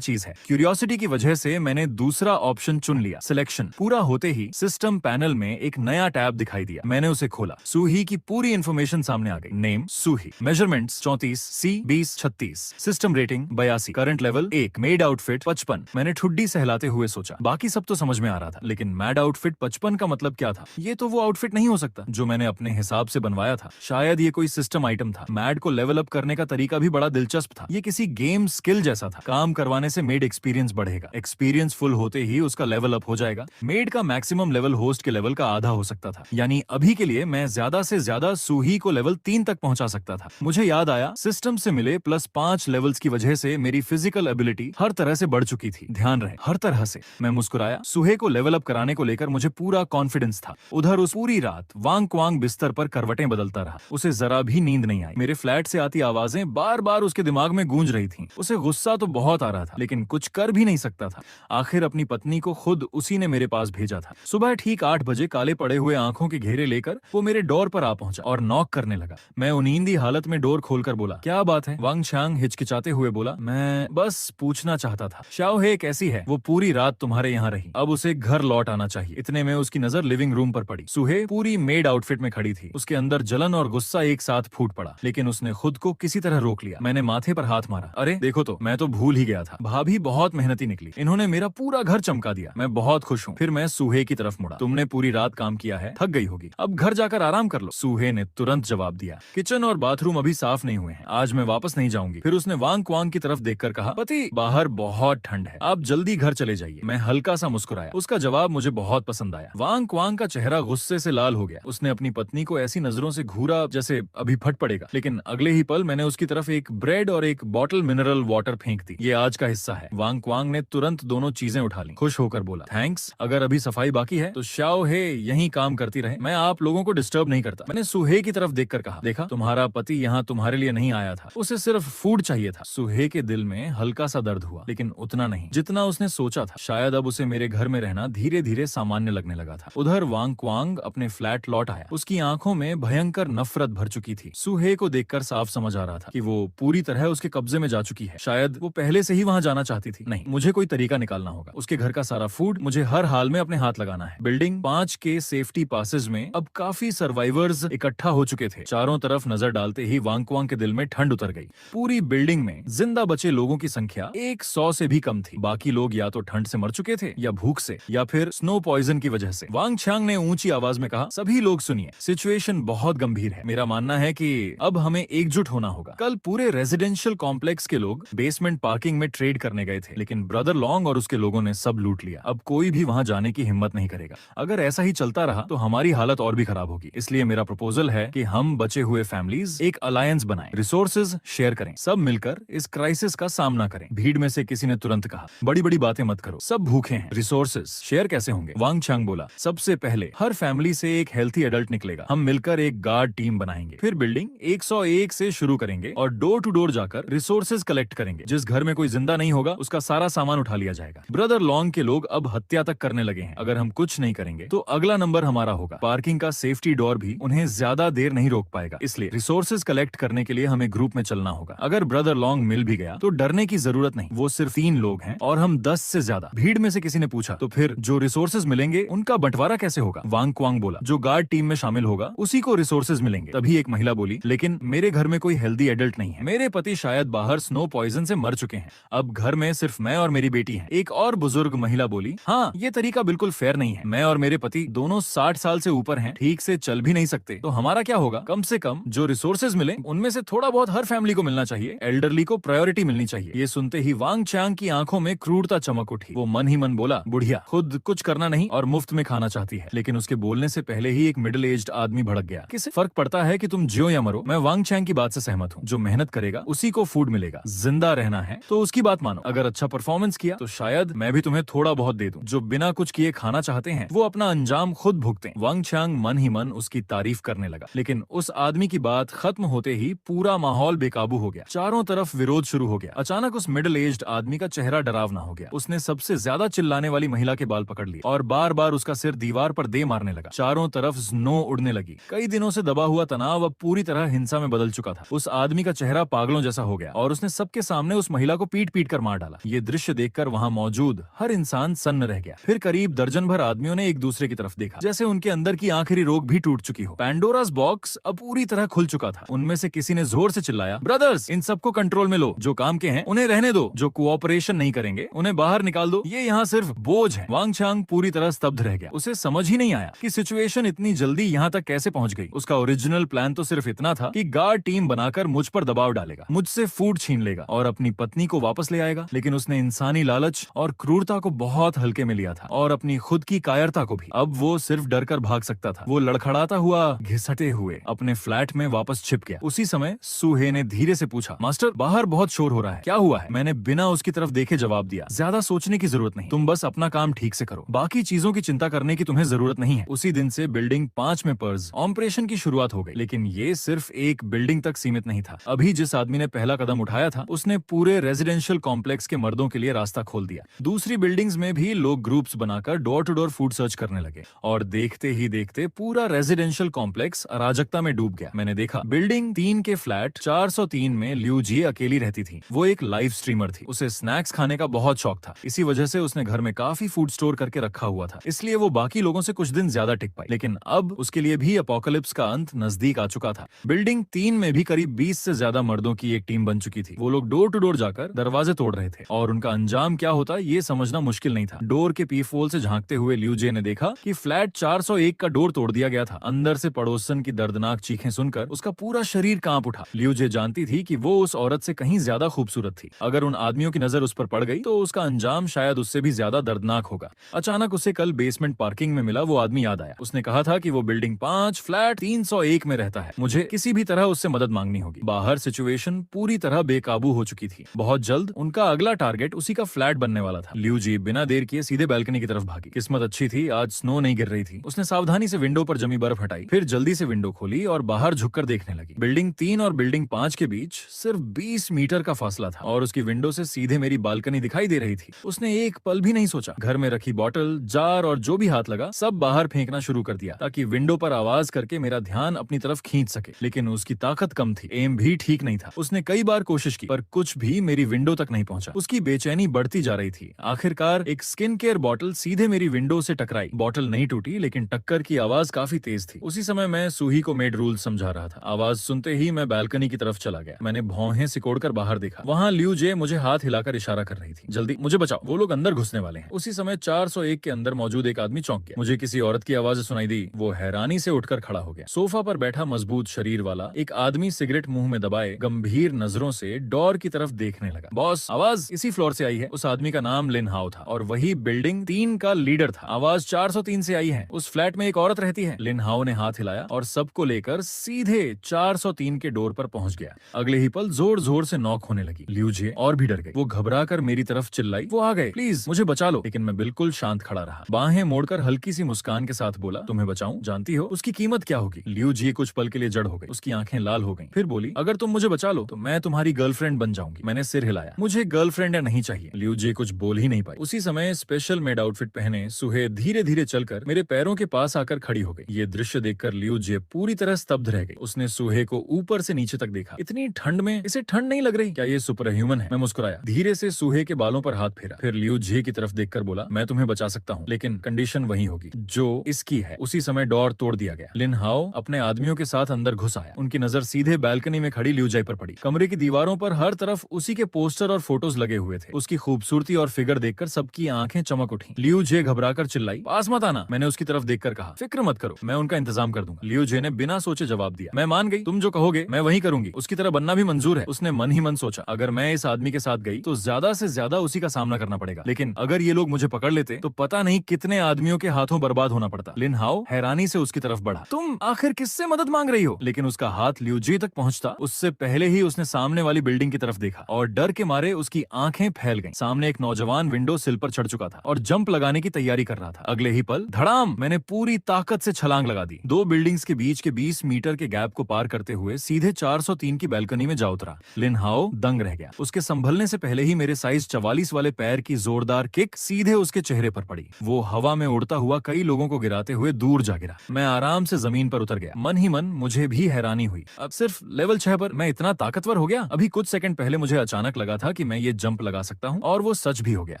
चीज है? क्यूरियोसिटी की वजह से मैंने दूसरा ऑप्शन चुन लिया। सिलेक्शन पूरा होते ही सिस्टम पैनल में एक नया टैब दिखाई दिया। मैंने उसे खोला। सूही की पूरी इंफॉर्मेशन सामने आ गई। नेम सूही, मेजरमेंट्स 34, सी 20 36, system rating 82, current level 1, made outfit 55। मैंने ठुड्डी सहलाते हुए सोचा, बाकी सब तो समझ में आ रहा था, लेकिन मैड आउटफिट 55 का मतलब क्या था? ये तो वो आउटफिट नहीं हो सकता जो मैंने अपने हिसाब से बनवाया था। शायद ये कोई सिस्टम आइटम था। मैड को लेवल अप करने का तरीका भी बड़ा दिलचस्प था। ये किसी गेम स्किल जैसा था। काम करवाने से मेड एक्सपीरियंस बढ़ेगा। एक्सपीरियंस फुल होते ही उसका लेवल अप हो जाएगा। मेड का मैक्सिमम लेवल होस्ट के लेवल का आधा हो सकता था। यानी अभी के लिए मैं ज्यादा से ज्यादा सूही को लेवल 3 तक पहुंचा सकता था। मुझे याद आया, सिस्टम से मिले +5 लेवल्स की वजह से मेरी फिजिकल एबिलिटी हर तरह से बढ़ चुकी थी। ध्यान रहे, हर तरह से। मैं मुस्कुराया। सूहे को लेवल अप कराने को लेकर मुझे पूरा कॉन्फिडेंस था। उधर उस पूरी रात वांग क्वांग बिस्तर पर करवटें बदलता रहा। उसे जरा भी नींद नहीं आई। मेरे फ्लैट से आती आवाजें बार बार उसके दिमाग में गूंज रही थीं। उसे गुस्सा तो बहुत आ रहा था, लेकिन कुछ कर भी नहीं सकता था। आखिर अपनी पत्नी को खुद उसी ने मेरे पास भेजा था। सुबह ठीक 8 बजे काले पड़े हुए आंखों के घेरे लेकर वो मेरे डोर पर आ पहुंचा और नॉक करने लगा। मैं उनींदी हालत में डोर खोलकर बोला, क्या बात है? वांग शांग हिचकिचाते हुए बोला, मैं बस पूछना चाहता था, शाओहे कैसी है? वो पूरी रात तुम्हारे यहाँ रही, अब उसे घर लौट आना चाहिए। इतने में उसकी नजर लिविंग रूम पर पड़ी। सुहे पूरी मेड आउटफिट में खड़ी थी। उसके अंदर जलन और गुस्सा एक साथ फूट पड़ा, लेकिन उसने खुद को किसी तरह रोक लिया। मैंने माथे पर हाथ मारा। अरे देखो तो, मैं तो भूल ही गया था। भाभी बहुत मेहनती निकली। इन्होंने मेरा पूरा घर चमका दिया। मैं बहुत खुश हूँ। फिर मैं सूहे की तरफ मुड़ा। तुमने पूरी रात काम किया है, थक गई होगी, अब घर जाकर आराम कर लो। सूहे ने तुरंत जवाब दिया, किचन और बाथरूम अभी साफ नहीं हुए हैं, आज मैं वापस नहीं जाऊंगी। फिर उसने वांग क्वांग की तरफ देखकर कहा, पति बाहर बहुत ठंड है, आप जल्दी घर चले जाइए। मैं हल्का सा मुस्कुराया। उसका जवाब मुझे बहुत पसंद आया। वांग क्वांग का चेहरा गुस्से से लाल हो गया। उसने अपनी पत्नी को ऐसी नजरों से घूरा जैसे अभी फट पड़ेगा, लेकिन अगले ही पल मैंने उसकी तरफ एक ब्रेड और एक बॉटल मिनरल वाटर फेंक दी। ये आज का हिस्सा है। वांग क्वांग ने तुरंत दोनों चीजें उठा ली। खुश होकर बोला, थैंक्स। अगर अभी सफाई बाकी है तो शाओहे यहीं काम करती रहे, मैं आप लोगों को डिस्टर्ब नहीं करता। मैंने सुहे की तरफ देखकर कहा, देखा तुम्हारा पति यहाँ तुम्हारे लिए नहीं आया था, उसे सिर्फ फूड चाहिए था। सुहे के दिल में हल्का सा दर्द हुआ, लेकिन उतना नहीं जितना उसने सोचा था। शायद अब उसे मेरे घर में रहना धीरे धीरे सामान्य लगने लगा था। उधर वांग क्वांग अपने फ्लैट लौट आया। उसकी आंखों में भयंकर नफरत भर चुकी थी। सुहे को देखकर साफ समझ आ रहा था कि वो पूरी तरह उसके कब्जे में जा चुकी है। शायद वो पहले से ही वहाँ जाना चाहती थी। नहीं, मुझे कोई तरीका निकालना होगा। उसके घर का सारा फूड मुझे हर हाल में अपने हाथ लगाना है। बिल्डिंग 5 के सेफ्टी पासेज में अब काफी सर्वाइवर्स इकट्ठा हो चुके थे। चारों तरफ नजर डालते ही वांग क्वांग के दिल में ठंड उतर गई। पूरी बिल्डिंग में जिंदा बचे लोगों की संख्या 100 से भी कम थी। बाकी लोग या तो ठंड से मर चुके थे, या भूख से, या फिर स्नो पॉइजन की वजह से। वांग छांग ने ऊंची आवाज में कहा, सभी लोग सुनिए, सिचुएशन बहुत गंभीर है। मेरा मानना है कि अब हमें एकजुट होना होगा। कल पूरे रेजिडेंशियल कॉम्प्लेक्स के लोग बेसमेंट पार्किंग में ट्रेड करने गए थे, लेकिन ब्रदर लॉन्ग और उसके लोगों ने सब लूट लिया। अब कोई भी वहां जाने की हिम्मत नहीं करेगा। अगर ऐसा ही चलता रहा तो हमारी हालत और भी खराब होगी। इसलिए मेरा प्रपोजल है कि हम बचे हुए फैमिलीज एक अलायंस बनाएं, रिसोर्सेज शेयर करें, सब मिलकर इस क्राइसिस का सामना करें। भीड़ में से किसी ने तुरंत कहा, बड़ी बड़ी बातें मत करो, सब भूखे हैं, रिसोर्सेज शेयर कैसे होंगे? वांग छांग बोला, सबसे पहले हर फैमिली से एक हेल्थी एडल्ट निकलेगा। हम मिलकर एक गार्ड टीम बनाएंगे, फिर बिल्डिंग 101 से शुरू करेंगे और डोर टू डोर जाकर रिसोर्सेज कलेक्ट करेंगे। जिस घर में कोई जिंदा नहीं होगा उसका सारा सामान उठा लिया जाएगा। ब्रदर लॉन्ग के लोग अब हत्या तक करने लगे हैं। अगर हम कुछ नहीं करेंगे तो अगला नंबर हमारा होगा। पार्किंग का सेफ्टी डोर भी उन्हें ज्यादा देर नहीं रोक पाएगा। इसलिए रिसोर्सेज कलेक्ट करने के लिए हमें ग्रुप में चलना होगा। अगर ब्रदर लॉन्ग मिल भी गया तो डरने की जरूरत नहीं, वो सिर्फ 3 लोग हैं और हम 10 से ज्यादा। भीड़ में से किसी ने पूछा, तो फिर जो रिसोर्सेज मिलेंगे उनका बंटवारा कैसे होगा? वांग क्वांग बोला, जो गार्ड टीम में शामिल होगा उसी को रिसोर्सेज मिलेंगे। तभी एक महिला बोली, लेकिन मेरे घर में कोई हेल्दी एडल्ट नहीं है, मेरे पति शायद बाहर स्नो पॉइजन से मर चुके हैं, अब घर में सिर्फ मैं और मेरी बेटी है। एक और बुजुर्ग महिला बोली, हाँ ये तरीका बिल्कुल फेयर नहीं है, मैं और मेरे पति दोनों 60 साल से ऊपर हैं, ठीक से चल भी नहीं सकते, तो हमारा क्या होगा? कम से कम जो रिसोर्सेज मिले उनमें से थोड़ा बहुत हर फैमिली को मिलना चाहिए, एल्डरली को प्रायोरिटी मिलनी चाहिए। ये सुनते ही वांग चांग की आंखों में क्रूरता चमक उठी। वो मन ही मन बोला, बुढ़िया खुद कुछ करना नहीं और मुफ्त में खाना चाहती है। लेकिन उसके बोलने से पहले ही एक मिडिल एज्ड आदमी भड़क गया, किसे फर्क पड़ता है कि तुम जियो या मरो? मैं वांग चांग की बात से सहमत हूँ, जो मेहनत करेगा उसी उसी को फूड मिलेगा। जिंदा रहना है तो उसकी बात मानो, अगर अच्छा परफॉर्मेंस किया तो शायद मैं भी तुम्हें थोड़ा बहुत दे दूं। जो बिना कुछ किए खाना चाहते हैं वो अपना अंजाम खुद भुगतें। वांग चांग मन ही मन उसकी तारीफ करने लगा, लेकिन उस आदमी की बात खत्म होते ही पूरा माहौल बेकाबू हो गया। चारों तरफ विरोध शुरू हो गया। अचानक उस मिडिल एज्ड आदमी का चेहरा डरावना हो गया। उसने सबसे ज्यादा चिल्लाने वाली महिला के बाल पकड़ लिए और बार बार उसका सिर दीवार पर दे मारने लगा। चारों तरफ स्नो उड़ने लगी। कई दिनों से दबा हुआ तनाव अब पूरी तरह हिंसा में बदल चुका था। उस आदमी का चेहरा पागलों जैसा हो गया और उसने सबके सामने उस महिला को पीट पीट कर मार डाला। ये दृश्य देखकर वहां मौजूद हर इंसान सन्न रह गया। फिर करीब दर्जन भर आदमियों ने एक दूसरे की तरफ देखा, जैसे उनके अंदर की आखिरी रोक भी टूट चुकी हो। पैंडोरास बॉक्स अब पूरी तरह खुल चुका था। उनमें से किसी ने जोर से चिल्लाया, ब्रदर्स, इन सबको कंट्रोल में लो। जो काम के हैं उन्हें रहने दो, जो कोऑपरेशन नहीं करेंगे उन्हें बाहर निकाल दो। ये यहाँ सिर्फ बोझ है। वांग चांग पूरी तरह स्तब्ध रह गया। उसे समझ ही नहीं आया कि सिचुएशन इतनी जल्दी यहाँ तक कैसे पहुंच गई। उसका ओरिजिनल प्लान तो सिर्फ इतना था कि गार्ड टीम बनाकर मुझ पर दबाव डालेगा, मुझसे फूड छीन लेगा और अपनी पत्नी को वापस ले आएगा। लेकिन उसने इंसानी लालच और क्रूरता को बहुत हल्के में लिया था और अपनी खुद की कायरता को भी। अब वो सिर्फ डर कर भाग सकता था। वो लड़खड़ाता हुआ घिसटे हुए अपने फ्लैट में वापस छिप गया। उसी समय सूहे ने धीरे से पूछा, मास्टर, बाहर बहुत शोर हो रहा है, क्या हुआ है? मैंने बिना उसकी तरफ देखे जवाब दिया, ज्यादा सोचने की जरूरत नहीं, तुम बस अपना काम ठीक से करो, बाकी चीजों की चिंता करने की तुम्हें जरूरत नहीं है। उसी दिन से बिल्डिंग 5 में पर्ज ऑपरेशन की शुरुआत हो गई। लेकिन ये सिर्फ एक बिल्डिंग तक सीमित नहीं था। अभी जिस आदमी ने पहला कदम उठाया था उसने पूरे रेजिडेंशियल कॉम्प्लेक्स के मर्दों के लिए रास्ता खोल दिया। दूसरी बिल्डिंग्स में भी लोग ग्रुप्स बनाकर door to door food search करने लगे और देखते ही देखते पूरा रेजिडेंशियल कॉम्प्लेक्स अराजकता में डूब गया। मैंने देखा, बिल्डिंग 3 के फ्लैट 403 में लियू जी अकेली रहती थी। वो एक लाइव स्ट्रीमर थी। उसे स्नैक्स खाने का बहुत शौक था। इसी वजह से उसने घर में काफी फूड स्टोर करके रखा हुआ था, इसलिए वो बाकी लोगों से कुछ दिन ज्यादा टिक पाई। लेकिन अब उसके लिए भी अपोकलिप्स का अंत नजदीक आ चुका था। बिल्डिंग 3 में भी करीब 20 से ज्यादा मर्दों की एक टीम बन चुकी थी। वो लोग डोर टू डोर जाकर दरवाजे तोड़ रहे थे और उनका अंजाम क्या होता ये समझना मुश्किल नहीं था। डोर के पीफोल से झांकते हुए लियू जे ने देखा कि फ्लैट 401 का डोर तोड़ दिया गया था। अंदर से पड़ोसन की दर्दनाक चीखें सुनकर उसका पूरा शरीर कांप उठा। लियू जे जानती थी कि वो उस औरत से कहीं ज्यादा खूबसूरत थी। अगर उन आदमियों की नजर उस पर पड़ गई तो उसका अंजाम शायद उससे भी ज्यादा दर्दनाक होगा। अचानक उसे कल बेसमेंट पार्किंग में मिला वो आदमी याद आया। उसने कहा था कि वो बिल्डिंग 5 फ्लैट 301 में रहता है। मुझे किसी भी तरह उससे मदद मांगनी होगी। बाहर सिचुएशन पूरी तरह बेकाबू हो चुकी थी। बहुत जल्द उनका अगला टारगेट उसी का फ्लैट बनने वाला था। लियू जी बिना देर किए सीधे बालकनी की तरफ भागी। किस्मत अच्छी थी, आज स्नो नहीं गिर रही थी। उसने सावधानी से विंडो पर जमी बर्फ हटाई, फिर जल्दी से विंडो खोली और बाहर झुककर देखने लगी। बिल्डिंग 3 और बिल्डिंग 5 के बीच सिर्फ 20 मीटर का फासला था और उसकी विंडो से सीधे मेरी बालकनी दिखाई दे रही थी। उसने एक पल भी नहीं सोचा। घर में रखी बॉटल, जार और जो भी हाथ लगा सब बाहर फेंकना शुरू कर दिया ताकि विंडो पर आवाज करके मेरा ध्यान अपनी तरफ खींच सके। लेकिन उसकी ताकत कम थी, एम भी ठीक नहीं था। उसने कई बार कोशिश की पर कुछ भी मेरी विंडो तक नहीं पहुंचा। उसकी बेचैनी बढ़ती जा रही थी। आखिरकार एक स्किन केयर बॉटल सीधे मेरी विंडो से टकराई। बॉटल नहीं टूटी लेकिन टक्कर की आवाज काफी तेज थी। उसी समय मैं सूही को मेड रूल समझा रहा था। आवाज सुनते ही मैं बालकनी की तरफ चला गया। मैंने भौहें सिकोड़कर बाहर देखा। वहां लियू जे मुझे हाथ हिलाकर इशारा कर रही थी, जल्दी मुझे बचाओ, वो लोग अंदर घुसने वाले हैं। उसी समय 401 के अंदर मौजूद एक आदमी चौंक गया। मुझे किसी औरत की आवाज सुनाई दी। वो हैरानी से उठकर खड़ा हो गया। सोफा पर बैठा मजबूत शरीर वाला एक आदमी सिगरेट मुंह में दबाए गंभीर नजरों से डोर की तरफ देखने लगा। बॉस, आवाज इसी फ्लोर से आई है। उस आदमी का नाम लिन हाओ था और वही बिल्डिंग 3 का लीडर था। आवाज 403 से आई है। उस फ्लैट में एक औरत रहती है। लिन हाओ ने हाथ हिलाया और सबको लेकर सीधे 403 के डोर पर पहुंच गया। अगले ही पल जोर जोर से नॉक होने लगी। लियू जे और भी डर गई। वो घबरा कर मेरी तरफ चिल्लाई, वो आ गए, प्लीज मुझे बचा लो। लेकिन मैं बिल्कुल शांत खड़ा रहा। बाहें मोड़कर हल्की सी मुस्कान के साथ बोला, तुम्हें बचाऊं? जानती हो उसकी कीमत क्या होगी? लियू जी कुछ पल के लिए जड़ हो गई। उसकी आंखें लाल हो गईं। फिर बोली, अगर तुम मुझे बचा लो तो मैं तुम्हारी गर्लफ्रेंड बन जाऊंगी। मैंने सिर हिलाया। मुझे गर्लफ्रेंड नहीं चाहिए। लियू जी कुछ बोल ही नहीं पाई। उसी समय स्पेशल मेड आउटफिट पहने सुहे धीरे धीरे चलकर मेरे पैरों के पास आकर खड़ी हो गई। ये दृश्य देखकर लियू जे पूरी तरह स्तब्ध रह गई। उसने सुहे को ऊपर से नीचे तक देखा। इतनी ठंड में इसे ठंड नहीं लग रही? क्या ये सुपर ह्यूमन है? मैं मुस्कुराया। धीरे से सुहे के बालों पर हाथ फेरा। फिर लियू जे की तरफ देखकर बोला, मैं तुम्हें बचा सकता हूँ लेकिन कंडीशन वही होगी जो इसकी है। उसी समय डोर तोड़ दिया गया। लिन हाओ अपने आदमियों के साथ अंदर घुस आया। उनकी नजर सीधे बालकनी में खड़ी लियू जे पर पड़ी। कमरे की दीवारों पर हर तरफ उसी के पोस्टर और फोटोज लगे हुए थे। उसकी खूबसूरती और फिगर देखकर सबकी आंखें चमक उठी। लियू जे घबराकर चिल्लाई, पास मत आना। मैंने उसकी तरफ देखकर कहा, फिक्र मत करो, मैं उनका इंतजाम कर दूंगा। लियू जे ने बिना सोचे जवाब दिया, मैं मान गई, तुम जो कहोगे मैं वही करूंगी। उसकी तरह बनना भी मंजूर है। उसने मन ही मन सोचा, अगर मैं इस आदमी के साथ गई तो ज्यादा से ज्यादा उसी का सामना करना पड़ेगा, लेकिन अगर ये लोग मुझे पकड़ लेते तो पता नहीं कितने आदमियों के हाथों बर्बाद होना पड़ता। लिन हाओ हैरानी से उसकी तरफ बढ़ा, तुम आखिर किससे मदद मांग रही हो? लेकिन उसका हाथ लियू जी तक पहुंचता उससे पहले ही उसने सामने वाली बिल्डिंग की तरफ देखा और डर के मारे उसकी आंखें फैल गईं। सामने एक नौजवान विंडो सिल पर चढ़ चुका था और जंप लगाने की तैयारी कर रहा था। अगले ही पल धड़ाम, मैंने पूरी ताकत से छलांग लगा दी। 2 बिल्डिंग्स के बीच के 20 मीटर के गैप को पार करते हुए सीधे 403 की बैल्कनी में जा उतरा। लिन हाओ दंग रह गया। उसके संभलने से पहले ही मेरे साइज 44 वाले पैर की जोरदार किक सीधे उसके चेहरे पर पड़ी। वो हवा में उड़ता हुआ कई लोगों को गिराते हुए दूर जा गिरा। मैं आराम से जमीन पर उतर गया। मन ही मन मुझे भी हैरानी हुई, अब सिर्फ लेवल 6 पर मैं इतना ताकतवर हो गया। अभी कुछ सेकंड पहले मुझे अचानक लगा था कि मैं ये जंप लगा सकता हूँ और वो सच भी हो गया।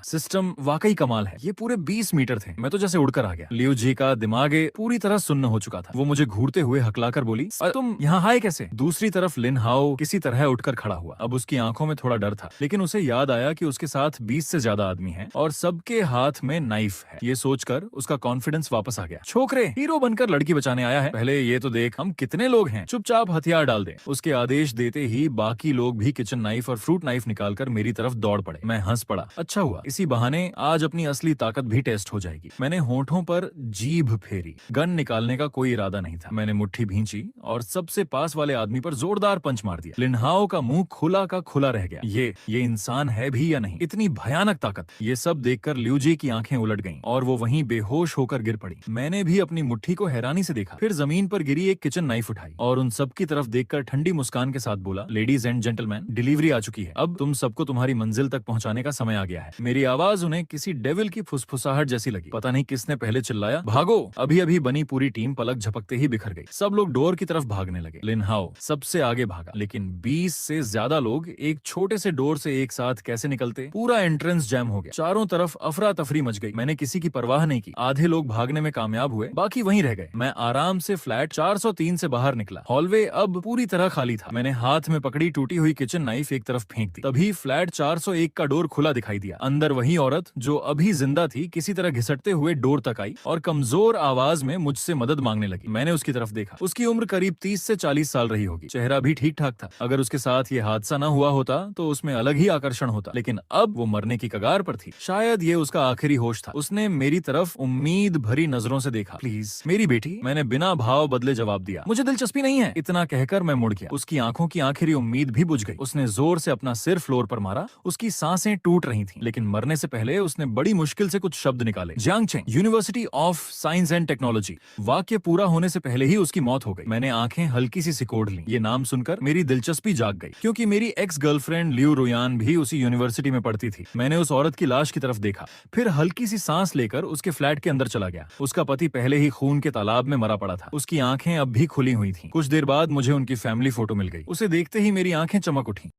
सिस्टम वाकई कमाल है। ये पूरे 20 मीटर थे। मैं तो जैसे उड़कर आ गया। लियू जी का दिमाग पूरी तरह सुन्न हो चुका था। वो मुझे घूरते हुए हकलाकर बोली, तुम यहाँ आए कैसे? दूसरी तरफ लिन हाओ किसी तरह उठकर खड़ा हुआ। अब उसकी आंखों में थोड़ा डर था, लेकिन उसे याद आया कि उसके साथ 20 से ज्यादा आदमी हैं और सबके हाथ में नाइफ है। ये सोचकर उसका कॉन्फिडेंस वापस आ गया। छोकरे, हीरो बनकर लड़की बचाने आया है? पहले ये तो देख हम कितने लोग हैं। चुपचाप हथियार डाल दे। उसके आदेश देते ही बाकी लोग भी किचन नाइफ और फ्रूट नाइफ निकालकर मेरी तरफ दौड़ पड़े। मैं हंस पड़ा। अच्छा हुआ, इसी बहाने आज अपनी असली ताकत भी टेस्ट हो जाएगी। मैंने होठों पर जीभ फेरी। गन निकालने का कोई इरादा नहीं था। मैंने मुट्ठी भींची और सबसे पास वाले आदमी पर जोरदार पंच मार दिया। लिन हाओ का मुंह खुला का खुला रह गया। ये इंसान है भी या नहीं? इतनी भयानक ताकत। ये सब देखकर लियू जी की आंखें उलट गईं और वो वहीं बेहोश होकर गिर पड़ी। मैंने भी अपनी मुट्ठी को हैरानी से देखा, फिर जमीन पर गिरी एक किचन नाइफ उठाई और उन सब की तरफ देखकर ठंडी मुस्कान के साथ बोला, लेडीज एंड जेंटलमैन, डिलीवरी आ चुकी है। अब तुम सबको तुम्हारी मंजिल तक पहुंचाने का समय आ गया है। मेरी आवाज उन्हें किसी डेविल की फुसफुसाहट जैसी लगी। पता नहीं किसने पहले चिल्लाया, भागो। अभी अभी बनी पूरी टीम पलक झपकते ही बिखर गई। सब लोग डोर की तरफ भागने लगे। लिन हाओ सबसे आगे भागा, लेकिन 20 से ज्यादा लोग एक छोटे से डोर से एक साथ कैसे निकलते? पूरा एंट्रेंस जैम हो गया। चारों तरफ अफरा तफरी मच गई। मैंने किसी की परवाह नहीं की। आधे लोग भागने में कामयाब हुए, बाकी वहीं रह गए। मैं आराम से फ्लैट 403 से बाहर निकला। हॉलवे अब पूरी तरह खाली था। मैंने हाथ में पकड़ी टूटी हुई किचन नाइफ एक तरफ फेंक दी। तभी फ्लैट 401 का डोर खुला दिखाई दिया। अंदर वही औरत जो अभी जिंदा थी किसी तरह घिसटते हुए डोर तक आई और कमजोर आवाज में मुझसे मदद मांगने लगी। मैंने उसकी तरफ देखा। उसकी उम्र करीब 30 से 40 साल रही होगी। चेहरा भी ठीक ठाक था। अगर उसके साथ ये हादसा न हुआ होता तो उसमें अलग ही आकर्षण होता, लेकिन अब वो मरने की कगार पर थी। शायद ये उसका आखिरी होश था। उसने मेरी तरफ उम्मीद भरी नजरों से देखा। प्लीज मेरी बेटी, मैंने बिना भाव बदले जवाब दिया। मुझे दिलचस्पी नहीं है। इतना कहकर मैं मुड़ गया। उसकी आंखों की आखिरी उम्मीद भी बुझ गई। उसने जोर से अपना सिर फ्लोर पर मारा। उसकी सांसें टूट रही थीं, लेकिन मरने से पहले उसने बड़ी मुश्किल से कुछ शब्द निकाले। Jiangcheng University of Science and Technology. वाक्य पूरा होने से पहले ही उसकी मौत हो गई। मैंने आंखें हल्की सी सिकोड़ ली। ये नाम सुनकर मेरी दिलचस्पी जाग गई, क्योंकि मेरी एक्स गर्लफ्रेंड लियू रुयान भी उसी यूनिवर्सिटी में पढ़ती थी। मैंने उस औरत की लाश की तरफ देखा, फिर हल्की सी सांस लेकर उसके फ्लैट के अंदर चला गया। उसका पति पहले ही खून के तालाब में मरा पड़ा था। उसकी आंखें अब भी खुली हुई थीं। कुछ देर बाद मुझे उनकी फैमिली फोटो मिल गई। उसे देखते ही मेरी आंखें चमक उठी।